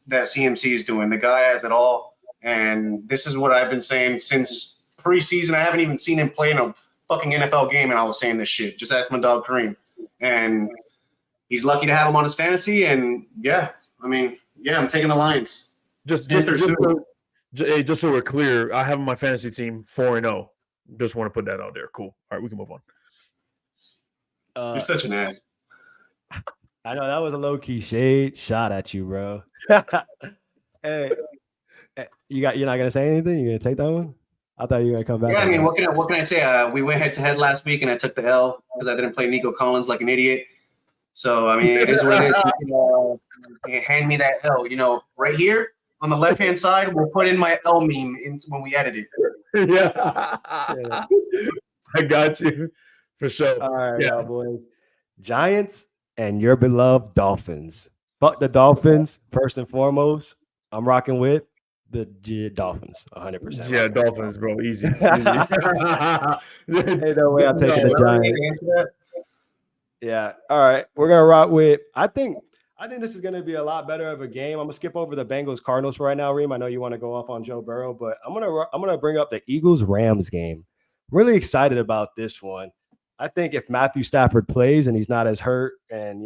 that CMC is doing. The guy has it all, and this is what I've been saying since preseason. I haven't even seen him play in a fucking NFL game, and I was saying this shit. Just ask my dog Kareem. And he's lucky to have him on his fantasy, and I'm taking the Lions. Just so we're clear, I have my fantasy team 4-0. Just want to put that out there. Cool. All right, we can move on. You're such an ass. I know that was a low-key shade shot at you, bro. Hey, you're not gonna say anything? You gonna take that one? I thought you were gonna come back. Yeah, I mean, what can I say? We went head-to-head last week, and I took the L because I didn't play Nico Collins like an idiot. So I mean, it is what it is. You can hand me that L. Right here on the left-hand side, we'll put in my L meme when we edit it. Yeah. I got you for sure. All right, y'all boys. Giants and your beloved Dolphins. Fuck the Dolphins, first and foremost. I'm rocking with the Dolphins, 100%. Yeah, Dolphins, bro. Easy. Hey, no way I'm taking the Giants. Yeah. All right. We're gonna rock with. I think this is gonna be a lot better of a game. I'm gonna skip over the Bengals Cardinals right now, Reem. I know you want to go off on Joe Burrow, but I'm gonna bring up the Eagles Rams game. Really excited about this one. I think if Matthew Stafford plays and he's not as hurt, and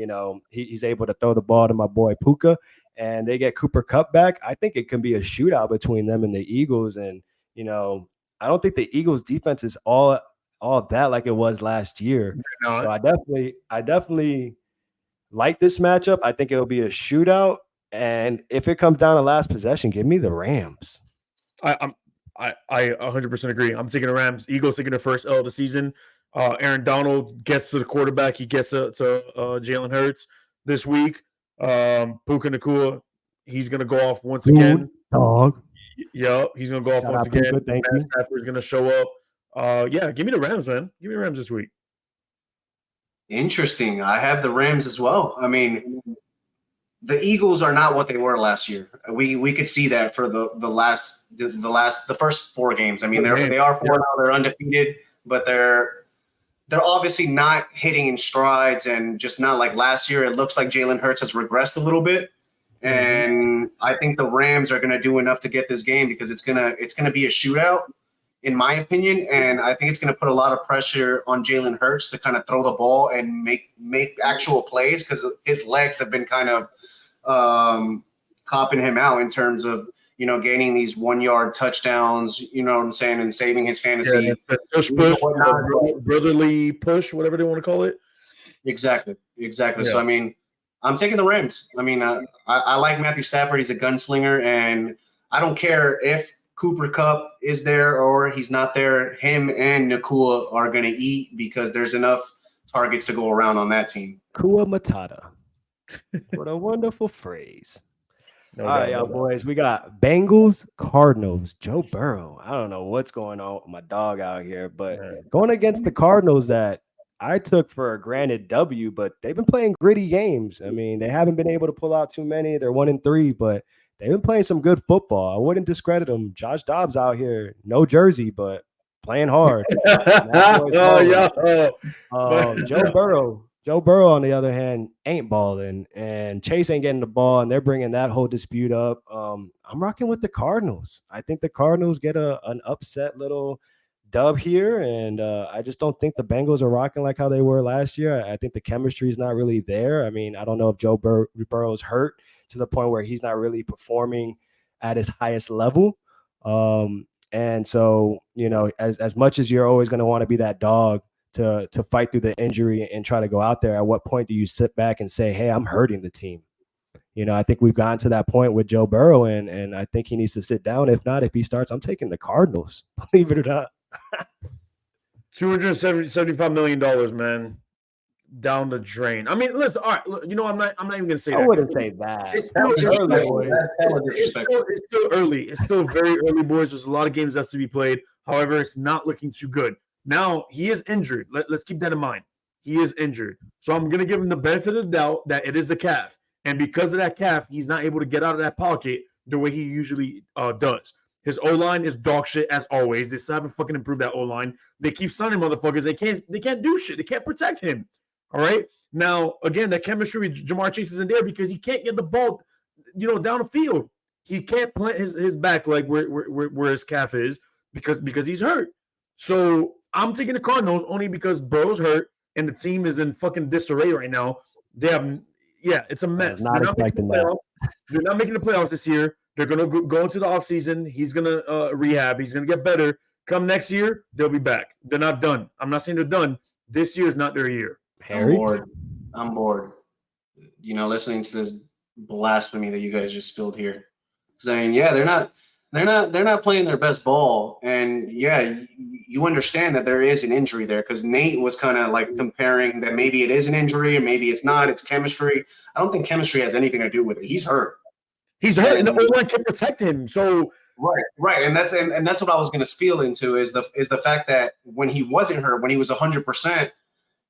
he's able to throw the ball to my boy Puka, and they get Cooper Kupp back, I think it can be a shootout between them and the Eagles. And I don't think the Eagles defense is all that like it was last year. No. So I definitely like this matchup. I think it'll be a shootout. And if it comes down to last possession, give me the Rams. I 100% agree. I'm taking the Rams. Eagles taking the first L of the season. Aaron Donald gets to the quarterback. He gets to Jalen Hurts this week. Puka Nacua, he's gonna go off once again. Dog. Yeah, he's gonna go off once again. Puka, thank Matt you. Stafford's gonna show up. Yeah, give me the Rams, man. Give me the Rams this week. Interesting. I have the Rams as well. I mean, the Eagles are not what they were last year. We could see that for the first 4 games. I mean, they are 4 now. They're undefeated, but they're obviously not hitting in strides and just not like last year. It looks like Jalen Hurts has regressed a little bit, and I think the Rams are going to do enough to get this game because it's gonna be a shootout, in my opinion, and I think it's going to put a lot of pressure on Jalen Hurts to kind of throw the ball and make actual plays because his legs have been kind of copping him out in terms of, you know, gaining these 1-yard touchdowns, you know what I'm saying, and saving his fantasy. Push, brotherly push, whatever they want to call it. Exactly. Yeah. So, I mean, I'm taking the Rams. I mean, I like Matthew Stafford. He's a gunslinger, and I don't care if Cooper Kupp is there or he's not there. Him and Nacua are going to eat because there's enough targets to go around on that team. Kua Matata. What a wonderful phrase. All right, y'all boys. We got Bengals, Cardinals, Joe Burrow. I don't know what's going on with my dog out here, but going against the Cardinals that I took for a granted W, but they've been playing gritty games. I mean, they haven't been able to pull out too many. They're 1-3, but they've been playing some good football. I wouldn't discredit them. Josh Dobbs out here, no jersey, but playing hard. Joe Burrow, on the other hand, ain't balling, and Chase ain't getting the ball, and they're bringing that whole dispute up. I'm rocking with the Cardinals. I think the Cardinals get an upset little dub here, and I just don't think the Bengals are rocking like how they were last year. I think the chemistry is not really there. I mean, I don't know if Joe Burrow's hurt to the point where he's not really performing at his highest level. And so, you know, as much as you're always going to want to be that dog to fight through the injury and try to go out there, at what point do you sit back and say, hey, I'm hurting the team? You know, I think we've gotten to that point with Joe Burrow, and I think he needs to sit down. If not, if he starts, I'm taking the Cardinals, believe it or not. $275 million, man, down the drain. I mean, listen, all right, look, you know, I'm not even going to say that. I wouldn't say that. It's still early. It's still very early, boys. There's a lot of games that have to be played. However, it's not looking too good. Now, he is injured. Let's keep that in mind. He is injured. So I'm going to give him the benefit of the doubt that it is a calf. And because of that calf, he's not able to get out of that pocket the way he usually does. His O-line is dog shit as always. They still haven't fucking improved that O-line. They keep signing motherfuckers. They can't do shit. They can't protect him. All right? Now, again, that chemistry with Jamar Chase isn't there because he can't get the ball, you know, down the field. He can't plant his back leg where his calf is because he's hurt. So I'm taking the Cardinals only because Burrow's hurt and the team is in fucking disarray right now. They have, it's a mess. They're not making the playoffs this year. They're going to go into the offseason. He's going to rehab. He's going to get better. Come next year, they'll be back. They're not done. I'm not saying they're done. This year is not their year. Harry? I'm bored. You know, listening to this blasphemy that you guys just spilled here. Saying, they're not playing their best ball. And you understand that there is an injury there because Nate was kind of like comparing that maybe it is an injury and maybe it's not. It's chemistry. I don't think chemistry has anything to do with it. He's hurt. He's hurt, and the O-line can protect him. So right, and that's what I was going to spiel into is the fact that when he wasn't hurt, when he was 100%,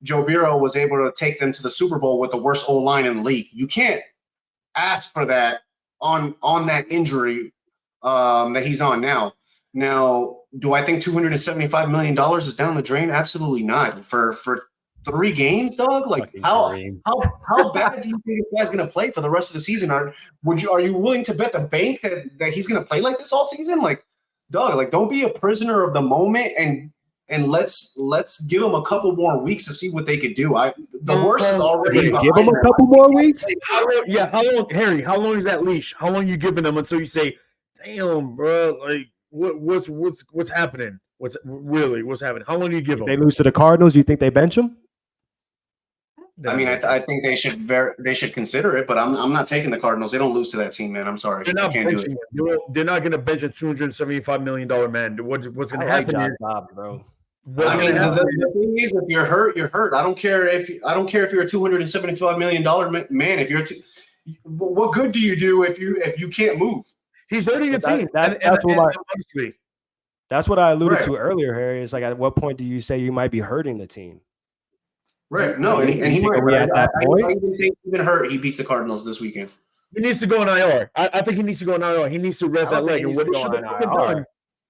Joe Burrow was able to take them to the Super Bowl with the worst O-line in the league. You can't ask for that on that injury that he's on now. Now, do I think $275 million is down the drain? Absolutely not. For 3 games, dog. Like how bad do you think this guy's gonna play for the rest of the season? Are you willing to bet the bank that he's gonna play like this all season? Like, dog, like don't be a prisoner of the moment and let's give him a couple more weeks to see what they could do. The worst is already give him a couple more weeks. How long, Harry? How long is that leash? How long you giving them until you say, "Damn, bro, like what's happening? What's happening? How long do you give them?" They lose to the Cardinals. You think they bench him? I mean, I think they should consider it, but I'm not taking the Cardinals. They don't lose to that team, man. I'm sorry. They're not can't do it. They're not going to bench a $275 million man. What's going to happen here, bro? I mean, the thing is, if you're hurt, you're hurt. I don't care if you're a $275 million man. If you're what good do you do if you can't move? He's hurting the team. That's what I alluded to earlier, Harry. It's like, at what point do you say you might be hurting the team? Right. No, and he might be at that point. I even think even hurt, he beats the Cardinals this weekend. He needs to go on IR. I think he needs to go on IR. He needs to rest that leg. And what he should have done.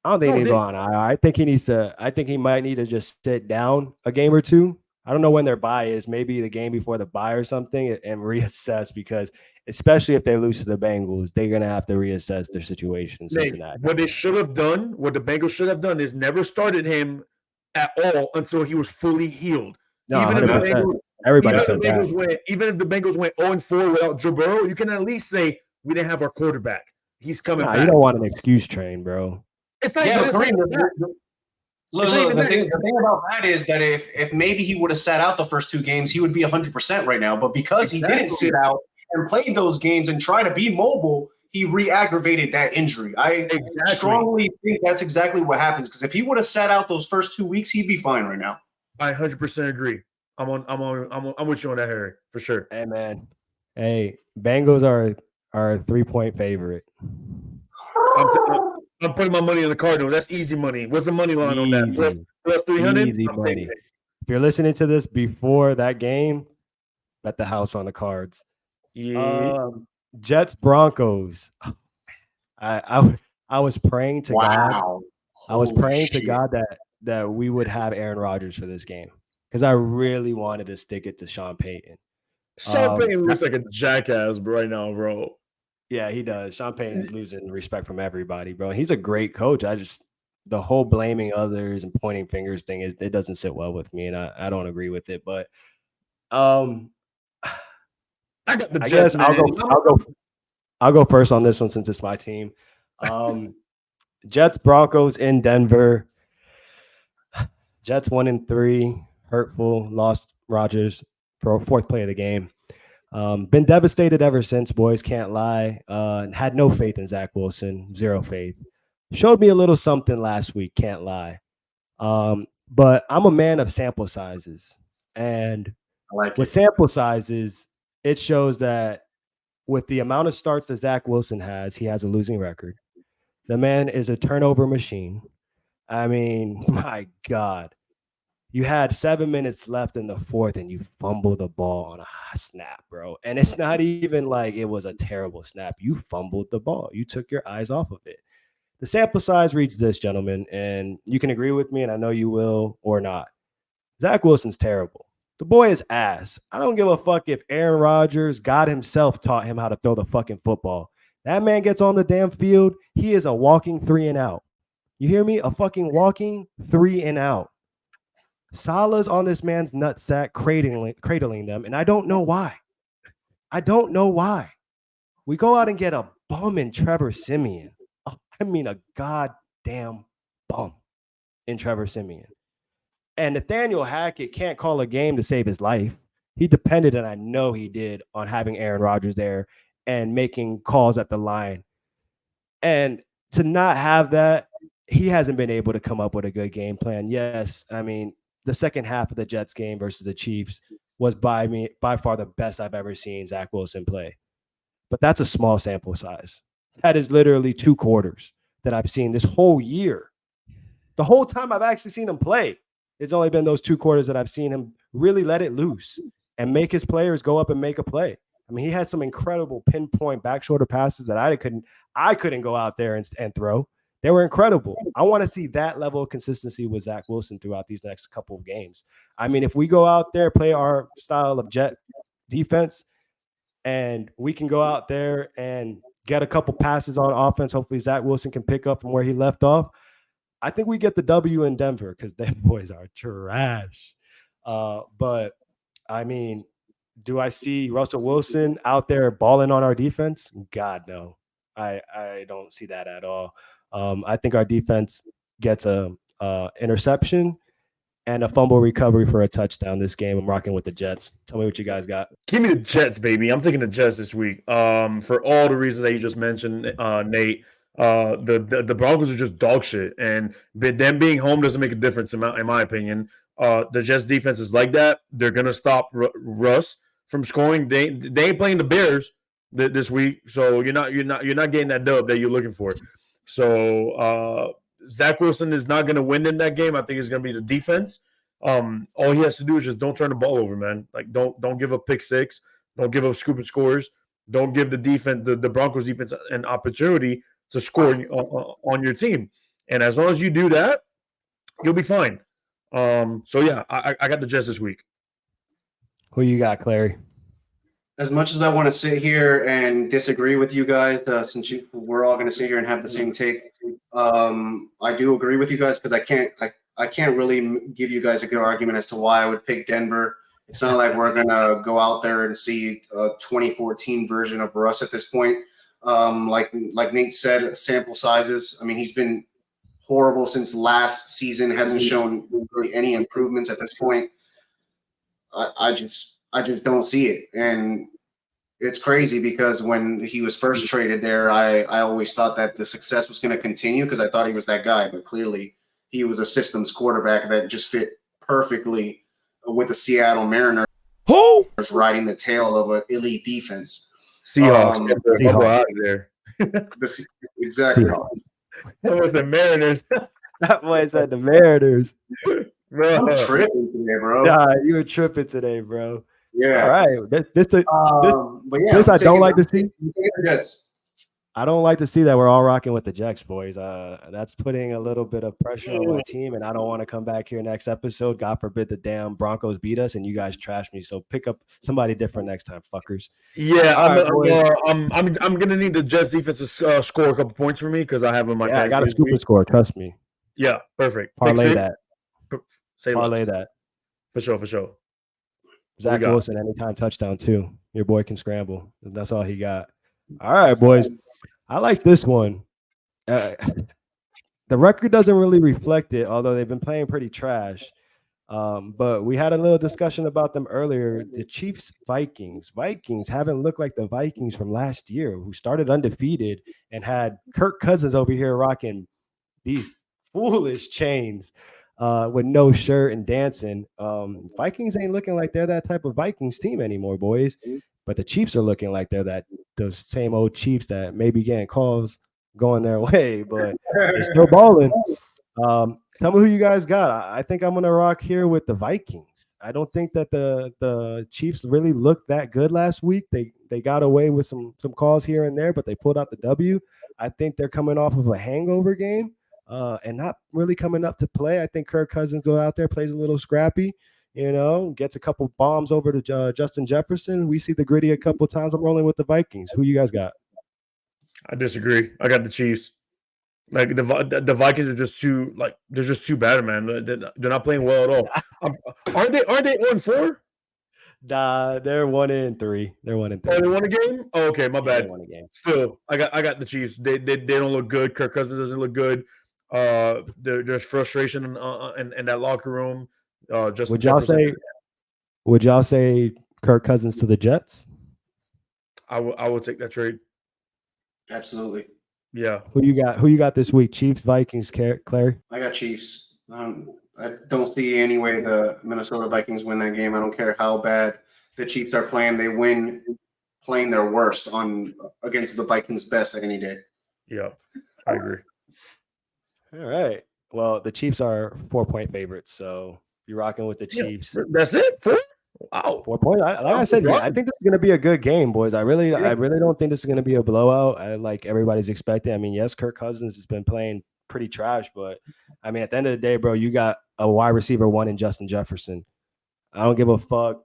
I don't think he needs to go on IR. I think he might need to just sit down a game or two. I don't know when their bye is. Maybe the game before the bye or something, and reassess, because especially if they lose to the Bengals, they're gonna have to reassess their situation in Cincinnati. What they should have done, what the Bengals should have done, is never started him at all until he was fully healed. No, even if the Bengals went 0-4 without Joe Burrow, you can at least say we didn't have our quarterback. He's coming back. You don't want an excuse train, bro. It's not the thing about that is that if maybe he would have sat out the first two games, he would be 100% right now. But because he didn't sit out and played those games and try to be mobile, he re-aggravated that injury. I strongly think that's exactly what happens, because if he would have sat out those first 2 weeks, he'd be fine right now. I 100% agree. I'm with you on that, Harry, for sure. Hey, man. Hey, Bengals are a 3-point favorite. I'm putting my money on the Cardinals. That's easy money. What's the money line on that? Plus 300? Easy money. If you're listening to this before that game, bet the house on the Cards. Yeah. Jets Broncos. I was praying to God. I was praying to God that we would have Aaron Rodgers for this game, because I really wanted to stick it to Sean Payton. Sean Payton looks like a jackass right now, bro. Yeah, he does. Sean Payton's losing respect from everybody, bro. He's a great coach. The whole blaming others and pointing fingers thing, it doesn't sit well with me, and I don't agree with it. But I got the Jets. I'll go first on this one since it's my team. Jets Broncos in Denver. Jets 1-3. Hurtful. Lost Rodgers for fourth play of the game. Been devastated ever since, boys. Can't lie. Had no faith in Zach Wilson. Zero faith. Showed me a little something last week. Can't lie. But I'm a man of sample sizes. And with sample sizes, it shows that with the amount of starts that Zach Wilson has, he has a losing record. The man is a turnover machine. I mean, my God. You had 7 minutes left in the fourth, and you fumbled the ball on a snap, bro. And it's not even like it was a terrible snap. You fumbled the ball. You took your eyes off of it. The sample size reads this, gentlemen, and you can agree with me, and I know you will or not. Zach Wilson's terrible. The boy is ass. I don't give a fuck if Aaron Rodgers, God himself, taught him how to throw the fucking football. That man gets on the damn field, he is a walking 3 and out. You hear me? A fucking walking 3 and out. Salah's on this man's nutsack, cradling them, and I don't know why. I don't know why. We go out and get a bum in Trevor Siemian. I mean, a goddamn bum in Trevor Siemian. And Nathaniel Hackett can't call a game to save his life. He depended, and I know he did, on having Aaron Rodgers there and making calls at the line. And to not have that, he hasn't been able to come up with a good game plan. Yes, I mean, the second half of the Jets game versus the Chiefs was by far the best I've ever seen Zach Wilson play. But that's a small sample size. That is literally 2 quarters that I've seen this whole year. The whole time I've actually seen him play, it's only been those 2 quarters that I've seen him really let it loose and make his players go up and make a play. I mean, he had some incredible pinpoint back shoulder passes that I couldn't go out there and throw. They were incredible. I want to see that level of consistency with Zach Wilson throughout these next couple of games. I mean, if we go out there, play our style of Jet defense, and we can go out there and get a couple passes on offense, hopefully Zach Wilson can pick up from where he left off, I think we get the W in Denver, because them boys are trash. But, I mean, do I see Russell Wilson out there balling on our defense? God, no. I don't see that at all. I think our defense gets a interception, and a fumble recovery for a touchdown this game. I'm rocking with the Jets. Tell me what you guys got. Give me the Jets, baby. I'm taking the Jets this week. For all the reasons that you just mentioned, Nate. The Broncos are just dog shit, and them being home doesn't make a difference in my opinion. The Jets defense is like that. They're gonna stop Russ from scoring. They ain't playing the Bears this week, so you're not getting that dub that you're looking for. So Zach Wilson is not gonna win in that game. I think it's gonna be the defense. All he has to do is just don't turn the ball over, man. Like don't give up pick six, don't give up scooping scores, don't give the defense the Broncos defense an opportunity to score on your team. And as long as you do that, you'll be fine. So yeah, I got the Jets this week. Who you got, Clary? As much as I want to sit here and disagree with you guys, since we're all going to sit here and have the same take, I do agree with you guys because I can't really give you guys a good argument as to why I would pick Denver. It's not like we're going to go out there and see a 2014 version of Russ at this point. Like Nate said, sample sizes. I mean, he's been horrible since last season. Hasn't shown really any improvements at this point. I just don't see it, and it's crazy because when he was first traded there, I always thought that the success was going to continue because I thought he was that guy, but clearly he was a systems quarterback that just fit perfectly with the Seattle Mariners. Who riding the tail of an elite defense. Seahawks, out of there. Exactly. Seahawks. That was the Mariners. That boy said the Mariners. I'm tripping today, bro. Nah, you were tripping today, bro. Yeah. All right. This I don't like to see. I don't like to see that we're all rocking with the Jets, boys. That's putting a little bit of pressure on my team, and I don't want to come back here next episode. God forbid the damn Broncos beat us and you guys trash me. So pick up somebody different next time, fuckers. Yeah, I'm gonna need the Jets defense to score a couple points for me because I have in my. Yeah, I got a scoop and score. Trust me. Yeah, perfect. Parlay that. Parlay that. For sure. Zach Wilson, anytime touchdown too. Your boy can scramble. That's all he got. All right, boys. I like this one. The record doesn't really reflect it, although they've been playing pretty trash. But we had a little discussion about them earlier. The Chiefs Vikings haven't looked like the Vikings from last year, who started undefeated and had Kirk Cousins over here rocking these foolish chains with no shirt and dancing. Vikings ain't looking like they're that type of Vikings team anymore, boys. But the Chiefs are looking like they're those same old Chiefs that may be getting calls going their way, but they're still balling. Tell me who you guys got. I think I'm gonna rock here with the Vikings. I don't think that the Chiefs really looked that good last week. They got away with some calls here and there, but they pulled out the W. I think they're coming off of a hangover game and not really coming up to play. I think Kirk Cousins go out there, plays a little scrappy, gets a couple bombs over to Justin Jefferson. We see the gritty a couple times. I'm rolling with the Vikings. Who you guys got? I disagree. I got the Chiefs. Like the Vikings are just they're just too bad, man. They're not playing well at all. Aren't they 0-4? Nah, they're 1-3. They're 1-3. Oh, they won a game? Oh, okay, my bad. They won a game. Still, I got the Chiefs. They don't look good. Kirk Cousins doesn't look good. There's frustration in that locker room. Would y'all say Kirk Cousins to the Jets? I will take that trade. Absolutely. Yeah. Who you got this week? Chiefs, Vikings, Clary? I got Chiefs. I don't see any way the Minnesota Vikings win that game. I don't care how bad the Chiefs are playing. They win playing their worst against the Vikings' best any day. Yeah, I agree. All right. Well, the Chiefs are 4-point favorites, so you're rocking with the Chiefs. Yeah, that's it? 4? Wow. 4 points. Like I said, I think this is going to be a good game, boys. I really don't think this is going to be a blowout like everybody's expecting. I mean, yes, Kirk Cousins has been playing pretty trash, but I mean, at the end of the day, bro, you got a wide receiver 1 in Justin Jefferson. I don't give a fuck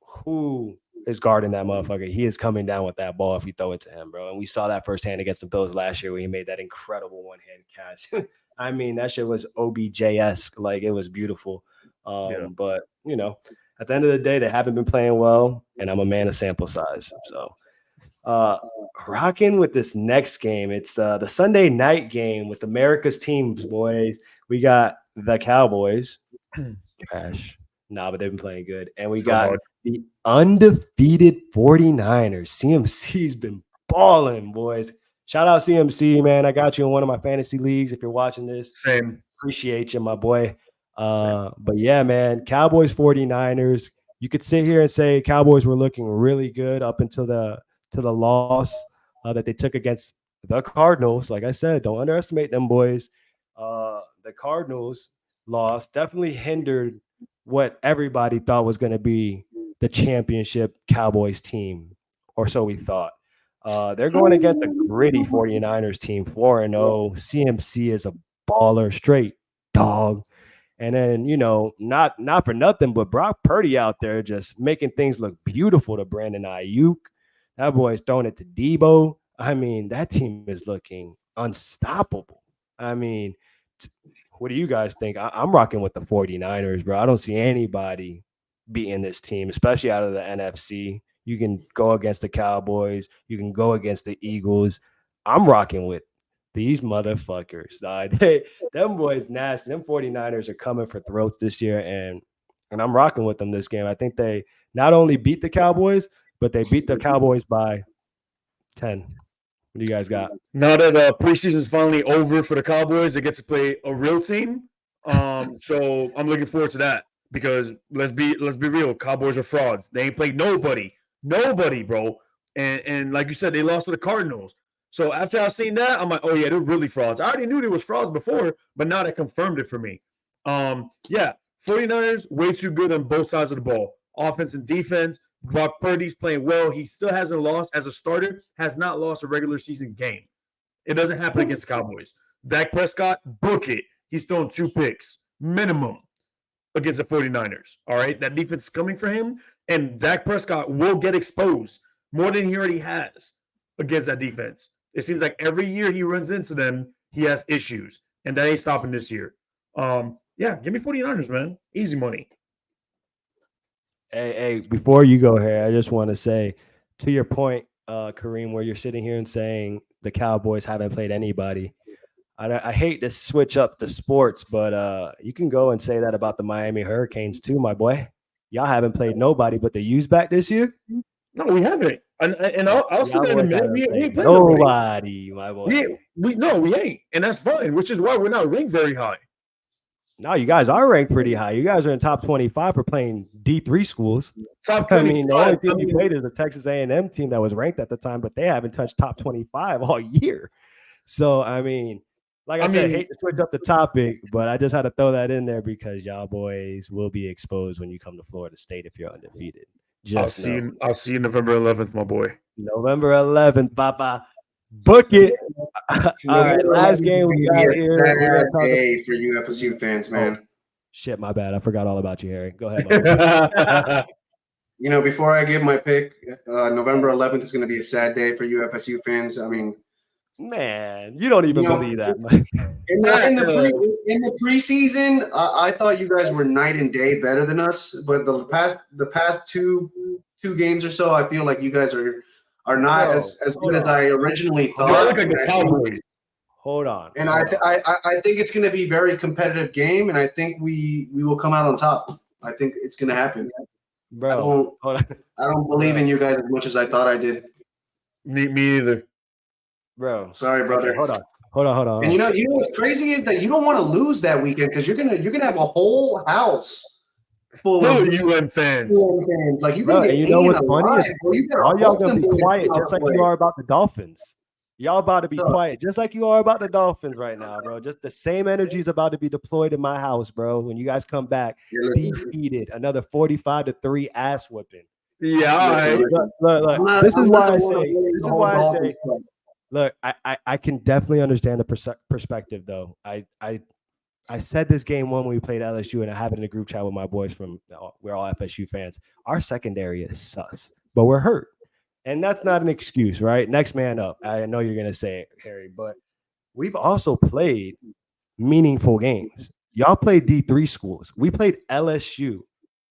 who is guarding that motherfucker. He is coming down with that ball if you throw it to him, bro. And we saw that firsthand against the Bills last year where he made that incredible one-hand catch. I mean, that shit was OBJ-esque. Like, it was beautiful. But, at the end of the day, they haven't been playing well, and I'm a man of sample size. So, rocking with this next game. It's the Sunday night game with America's teams, boys. We got the Cowboys Trash. Nah, but they've been playing good. And we So got hard. the undefeated 49ers. CMC's been balling, boys. Shout out CMC, man. I got you in one of my fantasy leagues. If you're watching this, Same. appreciate you, my boy. But yeah, man, Cowboys 49ers. You could sit here and say Cowboys were looking really good up until the loss that they took against the Cardinals. Like I said, don't underestimate them boys. The Cardinals loss definitely hindered what everybody thought was going to be the championship Cowboys team, or so we thought. They're going against a gritty 49ers team, 4-0. CMC is a baller, straight dog. And then, not for nothing, but Brock Purdy out there just making things look beautiful to Brandon Ayuk. That boy's throwing it to Debo. I mean, that team is looking unstoppable. I mean, what do you guys think? I'm rocking with the 49ers, bro. I don't see anybody beating this team, especially out of the NFC. You can go against the Cowboys. You can go against the Eagles. I'm rocking with these motherfuckers. Them boys nasty. Them 49ers are coming for throats this year, and I'm rocking with them this game. I think they not only beat the Cowboys, but they beat the Cowboys by 10. What do you guys got? Now that preseason is finally over for the Cowboys, they get to play a real team. So I'm looking forward to that because let's be real, Cowboys are frauds. They ain't played nobody, bro. And like you said, they lost to the Cardinals. So after I seen that, I'm like, oh yeah, they're really frauds. I already knew they was frauds before, but now that confirmed it for me. Yeah, 49ers way too good on both sides of the ball, offense and defense. Brock Purdy's playing well. He still hasn't lost as a starter, has not lost a regular season game. It doesn't happen against the Cowboys. Dak Prescott, book it. He's thrown 2 picks, minimum, against the 49ers. All right? That defense is coming for him, and Dak Prescott will get exposed more than he already has against that defense. It seems like every year he runs into them, he has issues, and that ain't stopping this year. Yeah, give me 49ers, man. Easy money. Hey, before you go here, I just want to say, to your point, Kareem, where you're sitting here and saying the Cowboys haven't played anybody. I hate to switch up the sports, but you can go and say that about the Miami Hurricanes too, my boy. Y'all haven't played nobody but the U's back this year. No, we haven't. And I'll say that in a minute. We ain't played nobody, my boy. We ain't. And that's fine, which is why we're not ranked very high. No, you guys are ranked pretty high. You guys are in top 25 for playing D3 schools. Top 25. I mean, the only team you played is the Texas A&M team that was ranked at the time, but they haven't touched top 25 all year. So, I mean, like I said, I hate to switch up the topic, but I just had to throw that in there because y'all boys will be exposed when you come to Florida State if you're undefeated. I'll see you November 11th, my boy. November 11th, Papa. Book it. All right, last game we got here. Day for you FSU fans, man. Oh, shit, my bad. I forgot all about you, Harry. Go ahead. Before I give my pick, November 11th is going to be a sad day for you FSU fans. I mean, man, you don't even believe that. In the preseason, I thought you guys were night and day better than us. But the past two games or so, I feel like you guys are not as good as I originally thought. You look like the Cowboys. Hold on. And I think it's going to be a very competitive game, and I think we will come out on top. I think it's going to happen. Bro, I don't believe in you guys as much as I thought I did. Me either. Bro, sorry, brother. Hold on. And you know what's crazy is that you don't want to lose that weekend because you're gonna have a whole house full of UM fans. Like you're gonna get you know what's funny is all y'all gonna be quiet just like you are about the Dolphins. Y'all about to be quiet just like you are about the Dolphins right now, bro. Just the same energy is about to be deployed in my house, bro. When you guys come back, defeated, another 45-3 ass whipping. Yeah, look. This is why I say. Look, I can definitely understand the perspective, though. I said this game one when we played LSU, and I have it in a group chat with my boys we're all FSU fans. Our secondary is sus, but we're hurt. And that's not an excuse, right? Next man up. I know you're going to say it, Harry, but we've also played meaningful games. Y'all played D3 schools. We played LSU.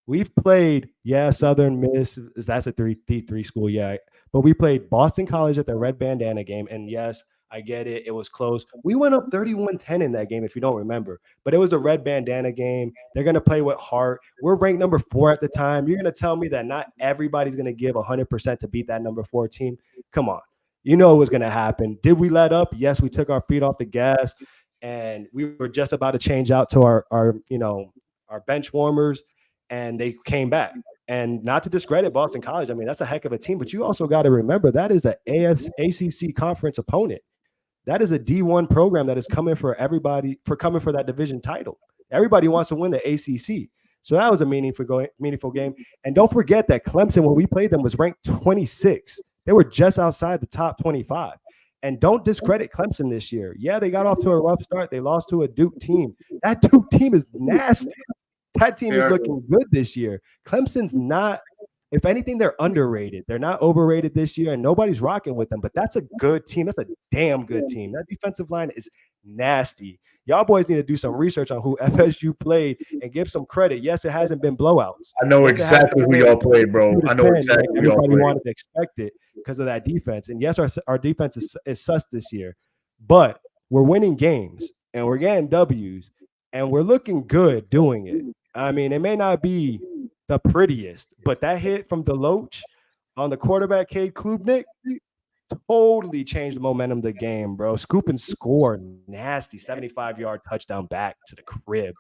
We've played, Southern Miss. That's a D3 school, yeah. But we played Boston College at the Red Bandana game. And yes, I get it. It was close. We went up 31-10 in that game, if you don't remember. But it was a red bandana game. They're going to play with heart. We're ranked number 4 at the time. You're going to tell me that not everybody's going to give 100% to beat that number 4 team? Come on. You know it was going to happen. Did we let up? Yes, we took our feet off the gas, and we were just about to change out to our bench warmers, and they came back. And not to discredit Boston College, I mean, that's a heck of a team, but you also got to remember that is an ACC conference opponent. That is a D1 program that is coming for everybody, coming for that division title. Everybody wants to win the ACC. So that was a meaningful game. And don't forget that Clemson, when we played them, was ranked 26. They were just outside the top 25. And don't discredit Clemson this year. Yeah, they got off to a rough start. They lost to a Duke team. That Duke team is nasty. That team is looking good this year. Clemson's not, if anything, they're underrated. They're not overrated this year, and nobody's rocking with them. But that's a good team. That's a damn good team. That defensive line is nasty. Y'all boys need to do some research on who FSU played and give some credit. Yes, it hasn't been blowouts. I know exactly who y'all played, bro. I know exactly who y'all played. Everybody wanted to expect it because of that defense. And yes, our defense is sus this year. But we're winning games, and we're getting W's, and we're looking good doing it. I mean, it may not be the prettiest, but that hit from Deloach on the quarterback, Cade Klubnik, totally changed the momentum of the game, bro. Scoop and score, nasty 75-yard touchdown back to the crib.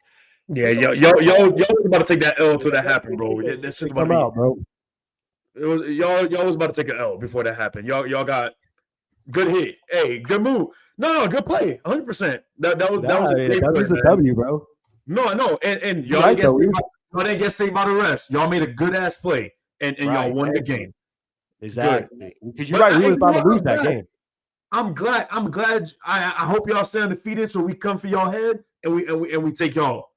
Yeah, y'all was about to take that L until that happened, bro. That's just about out, bro. It was y'all was about to take an L before that happened. Y'all got good hit. Hey, good move. No, good play. 100%. That was a W, bro. No, I know. And y'all didn't get saved by the refs. Y'all made a good ass play and y'all won the game. Exactly. Because you're right, we were about to lose that game. I'm glad. I hope y'all stay undefeated so we come for y'all head and we take y'all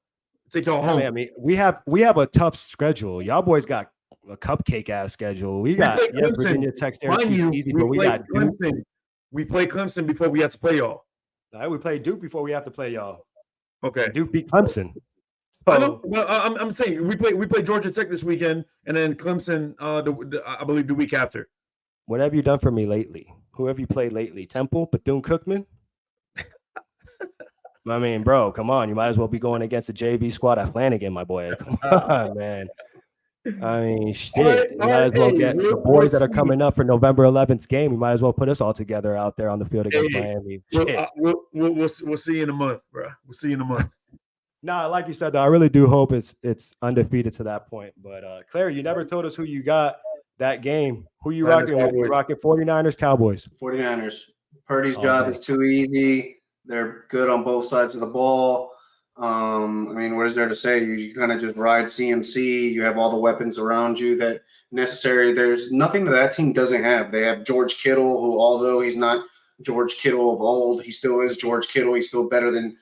home. I mean, we have a tough schedule. Y'all boys got a cupcake ass schedule. We got Virginia Tech, Syracuse easy, but we got Clemson. We play Clemson before we have to play y'all. All right, we play Duke before we have to play y'all. Okay. Duke beat Clemson. I know. Well, I'm saying we play Georgia Tech this weekend, and then Clemson. I believe the week after. What have you done for me lately? Who have you played lately? Temple, Bethune-Cookman. I mean, bro, come on. You might as well be going against the JV squad at Flanagan, my boy. Come on, man. I mean, shit. You might as well get the boys that are coming up for November 11th game. You might as well put us all together out there on the field against Miami. We'll see you in a month, bro. We'll see you in a month. Nah, like you said, though, I really do hope it's undefeated to that point. But Claire, you never told us who you got that game. Who you rocking with? You rocking 49ers, Cowboys? 49ers. Purdy's job is too easy. They're good on both sides of the ball. I mean, what is there to say? You kind of just ride CMC. You have all the weapons around you that necessary. There's nothing that team doesn't have. They have George Kittle, who, although he's not George Kittle of old, he still is George Kittle. He's still better than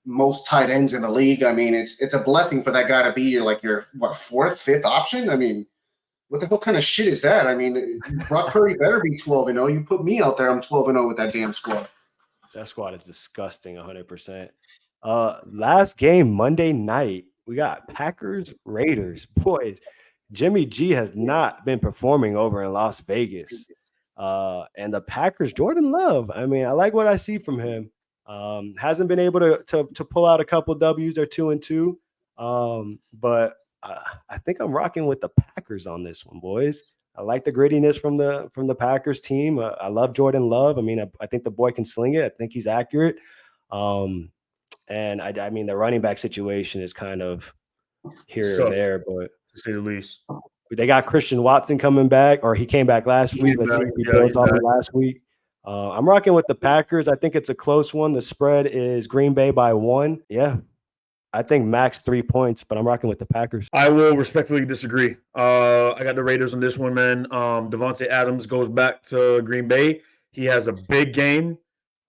most tight ends in the league. I mean, it's a blessing for that guy to be your fourth, fifth option. I mean, what the hell kind of shit is that? I mean, Brock Purdy better be 12-0. You put me out there, I'm 12-0 with that damn squad. That squad is disgusting, 100%. Last game, Monday night, we got Packers, Raiders. Boys, Jimmy G has not been performing over in Las Vegas. And the Packers, Jordan Love, I mean, I like what I see from him. Hasn't been able to pull out a couple W's. They're 2-2. But I think I'm rocking with the Packers on this one, boys. I like the grittiness from the Packers team. I love Jordan Love. I mean, I think the boy can sling it. I think he's accurate. And I mean, the running back situation is kind of here or there, but to say the least, they got Christian Watson coming back, or he came back last week. Let's see if he builds off of last week. I'm rocking with the Packers. I think it's a close one. The spread is Green Bay by 1. Yeah. I think max 3 points, but I'm rocking with the Packers. I will respectfully disagree. I got the Raiders on this one, man. Devontae Adams goes back to Green Bay. He has a big game.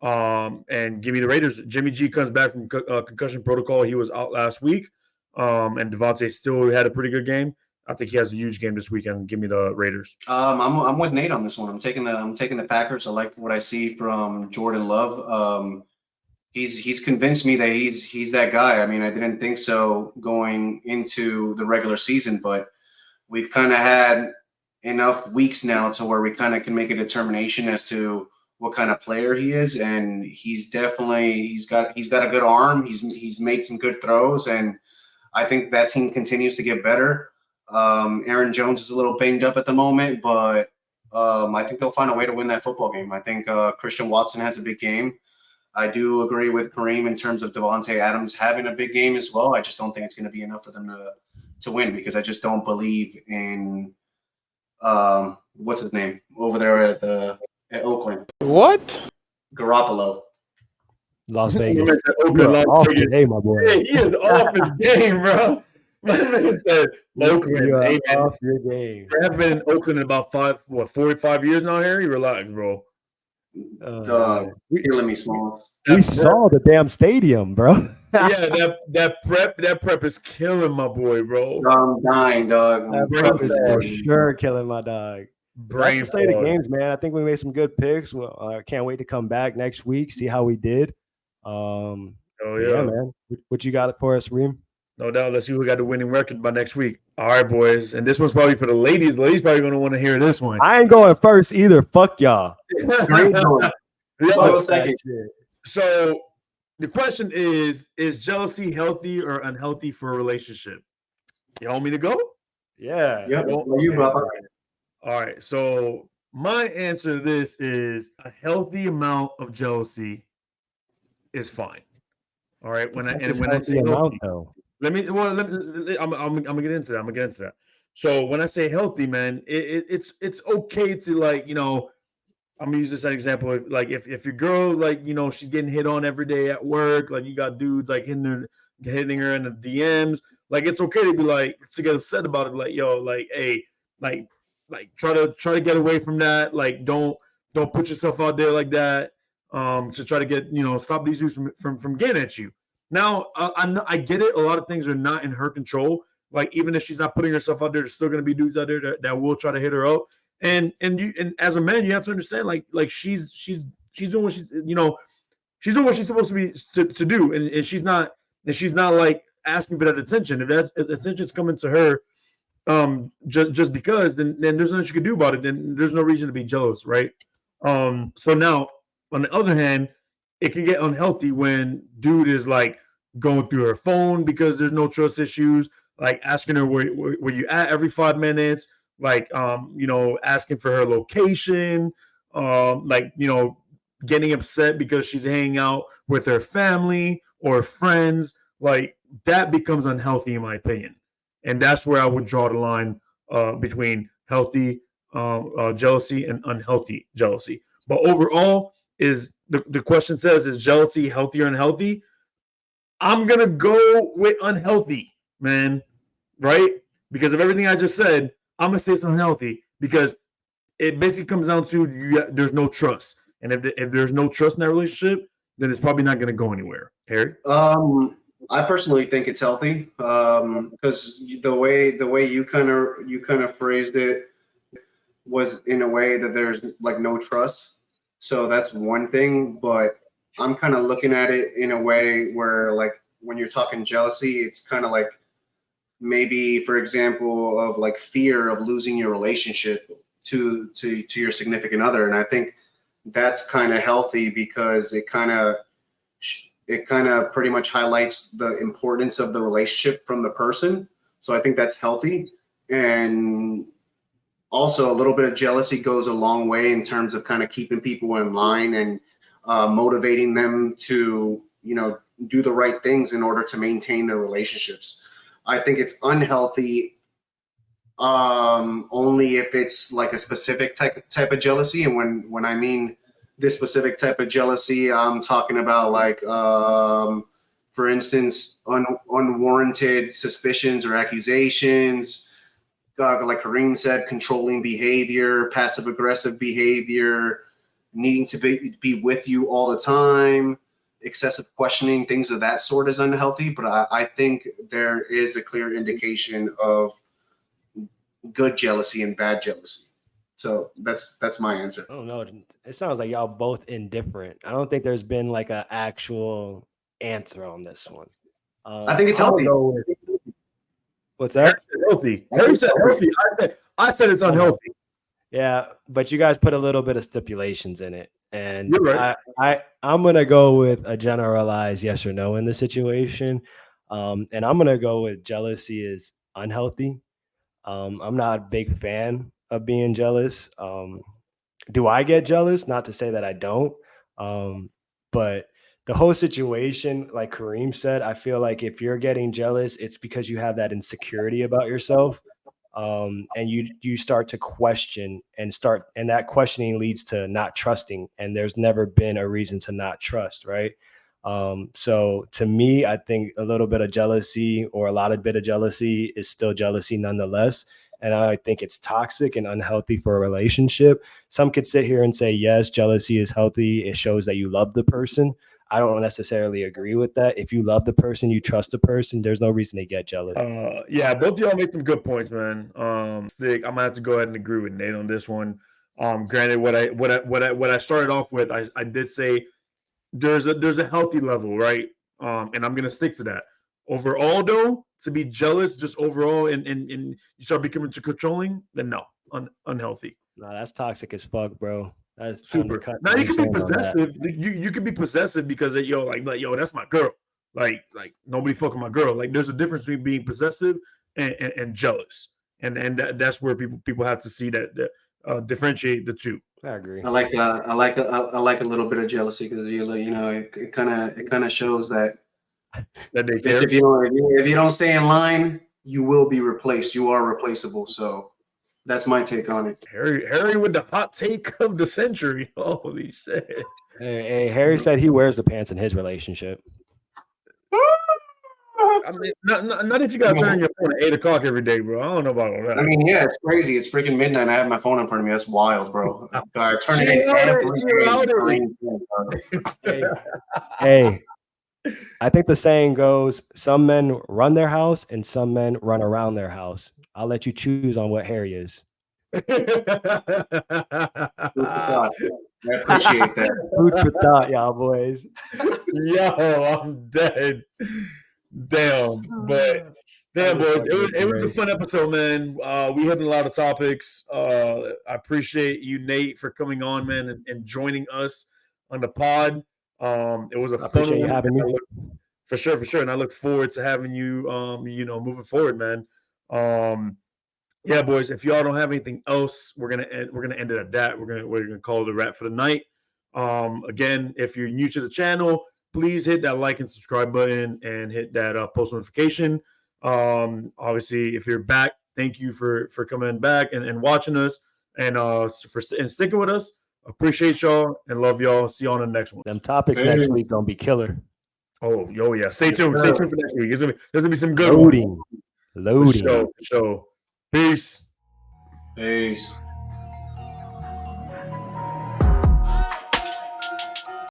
And give me the Raiders. Jimmy G comes back from concussion protocol. He was out last week. And Devontae still had a pretty good game. I think he has a huge game this weekend. Give me the Raiders. I'm with Nate on this one. I'm taking the Packers. I like what I see from Jordan Love. He's convinced me that he's that guy. I mean, I didn't think so going into the regular season, but we've kind of had enough weeks now to where we kind of can make a determination as to what kind of player he is, and he's got a good arm. He's made some good throws, and I think that team continues to get better. Aaron Jones is a little banged up at the moment, but I think they'll find a way to win that football game. I think Christian Watson has a big game. I do agree with Kareem in terms of Devontae Adams having a big game as well. I just don't think it's going to be enough for them to win, because I just don't believe in what's his name over there at Oakland. What? Garoppolo. Las Vegas. Oakland, Las Vegas. Hey, my boy. Hey, he is off his game, bro. My man said Oakland. You are Hey, man, off your game. I've been in Oakland in about 45 years now, Harry. Relax, bro. Killing me, Smalls. We saw the damn stadium, bro. Yeah, that prep is killing my boy, bro. I'm dying, dog. That prep is for sure killing my dog. That's the state of games, man. I think we made some good picks. Well, I can't wait to come back next week, see how we did. Yeah, man. What you got for us, Reem? No doubt. Let's see who got the winning record by next week. All right, boys. And this one's probably for the ladies. Ladies probably going to want to hear this one. I ain't going first either. Fuck y'all. So the question is jealousy healthy or unhealthy for a relationship? You want me to go? Yeah. Yep. All right. So my answer to this is a healthy amount of jealousy is fine. All right. When I say healthy, I'm gonna get into that. I'm gonna get into that. So when I say healthy, man, it's okay to, like, you know, I'm gonna use this as an example. If your girl, like, you know, she's getting hit on every day at work, like you got dudes like hitting her in the DMs, like it's okay to be like, to get upset about it, like, yo, like, hey, like try to get away from that, like don't put yourself out there like that, to try to get, you know, stop these dudes from getting at you. Now, I get it. A lot of things are not in her control. Like, even if she's not putting herself out there, there's still going to be dudes out there that will try to hit her up. And as a man, you have to understand, like she's doing what she's, you know, she's doing what she's supposed to be to do, and she's not like asking for that attention. If that attention's coming to her, just because, then there's nothing she can do about it. Then there's no reason to be jealous, right? So now, on the other hand, it can get unhealthy when dude is like going through her phone because there's no trust issues, like asking her where you at every 5 minutes, like, you know, asking for her location, like, you know, getting upset because she's hanging out with her family or friends. Like, that becomes unhealthy in my opinion. And that's where I would draw the line between healthy jealousy and unhealthy jealousy. But overall, is the question says, is jealousy healthy or unhealthy? I'm going to go with unhealthy, man, right? Because of everything I just said, I'm going to say it's unhealthy because it basically comes down to there's no trust. And if there's no trust in that relationship, then it's probably not going to go anywhere. Harry? I personally think it's healthy because the way you kind of phrased it was in a way that there's like no trust. So that's one thing, but I'm kind of looking at it in a way where, like, when you're talking jealousy, it's kind of like maybe, for example, of like fear of losing your relationship to your significant other. And I think that's kind of healthy because it kind of pretty much highlights the importance of the relationship from the person. So I think that's healthy. And also, a little bit of jealousy goes a long way in terms of kind of keeping people in line and motivating them to, you know, do the right things in order to maintain their relationships. I think it's unhealthy only if it's like a specific type of jealousy. And when I mean this specific type of jealousy, I'm talking about like, for instance, unwarranted suspicions or accusations. Like Kareem said, controlling behavior, passive aggressive behavior, needing to be with you all the time, excessive questioning, things of that sort is unhealthy. But I think there is a clear indication of good jealousy and bad jealousy. So that's my answer. I don't know. It sounds like y'all both indifferent. I don't think there's been like an actual answer on this one. I think it's healthy. What's that? Healthy. Harry said healthy. I said it's unhealthy. Yeah, but you guys put a little bit of stipulations in it, and You're right. I'm gonna go with a generalized yes or no in the situation, and I'm gonna go with jealousy is unhealthy. I'm not a big fan of being jealous. Do I get jealous? Not to say that I don't, but the whole situation, like Kareem said, I feel like if you're getting jealous, it's because you have that insecurity about yourself, and you start to question and that questioning leads to not trusting, and there's never been a reason to not trust, right? So to me, I think a little bit of jealousy or a lot of bit of jealousy is still jealousy nonetheless. And I think it's toxic and unhealthy for a relationship. Some could sit here and say, yes, jealousy is healthy. It shows that you love the person. I don't necessarily agree with that. If you love the person, you trust the person, there's no reason to get jealous. Yeah, both of y'all made some good points, man. I'm gonna have to go ahead and agree with Nate on this one. Granted, what I started off with, I did say there's a healthy level, right? And I'm gonna stick to that. Overall, though, to be jealous just overall and you start becoming too controlling, then no, unhealthy. No, that's toxic as fuck, bro. That's Super. Now you can be possessive. You can be possessive because of, yo, that's my girl. Like nobody fucking my girl. Like there's a difference between being possessive and jealous, and that's where people have to see that differentiate the two. I agree. I like a little bit of jealousy because it kind of shows that That they care. if you don't stay in line, you will be replaced. You are replaceable. So that's my take on it. Harry with the hot take of the century. Holy shit. Hey, Harry said he wears the pants in his relationship. I mean, not if you gotta turn your phone at 8 o'clock every day, bro. I don't know about all that. I mean, yeah, it's crazy. It's freaking midnight. I have my phone in front of me. That's wild, bro. I turn it every day. Hey, I think the saying goes, some men run their house and some men run around their house. I'll let you choose on what Harry is. I appreciate that. Food for thought, y'all boys. Yo, I'm dead. Damn, but damn, boys, it was a fun episode, man. We had a lot of topics. I appreciate you, Nate, for coming on, man, and joining us on the pod. It was a fun one. You having me. For sure, and I look forward to having you. Moving forward, man. Yeah, boys. If y'all don't have anything else, we're gonna end it at that. We're gonna call it a wrap for the night. Again, if you're new to the channel, please hit that like and subscribe button and hit that post notification. Obviously, if you're back, thank you for coming back and watching us and sticking with us. Appreciate y'all and love y'all. See you on the next one. Them topics next week gonna be killer. Oh, yeah. Stay tuned. Stay tuned for next week. There's gonna be some good loading. For sure. Peace.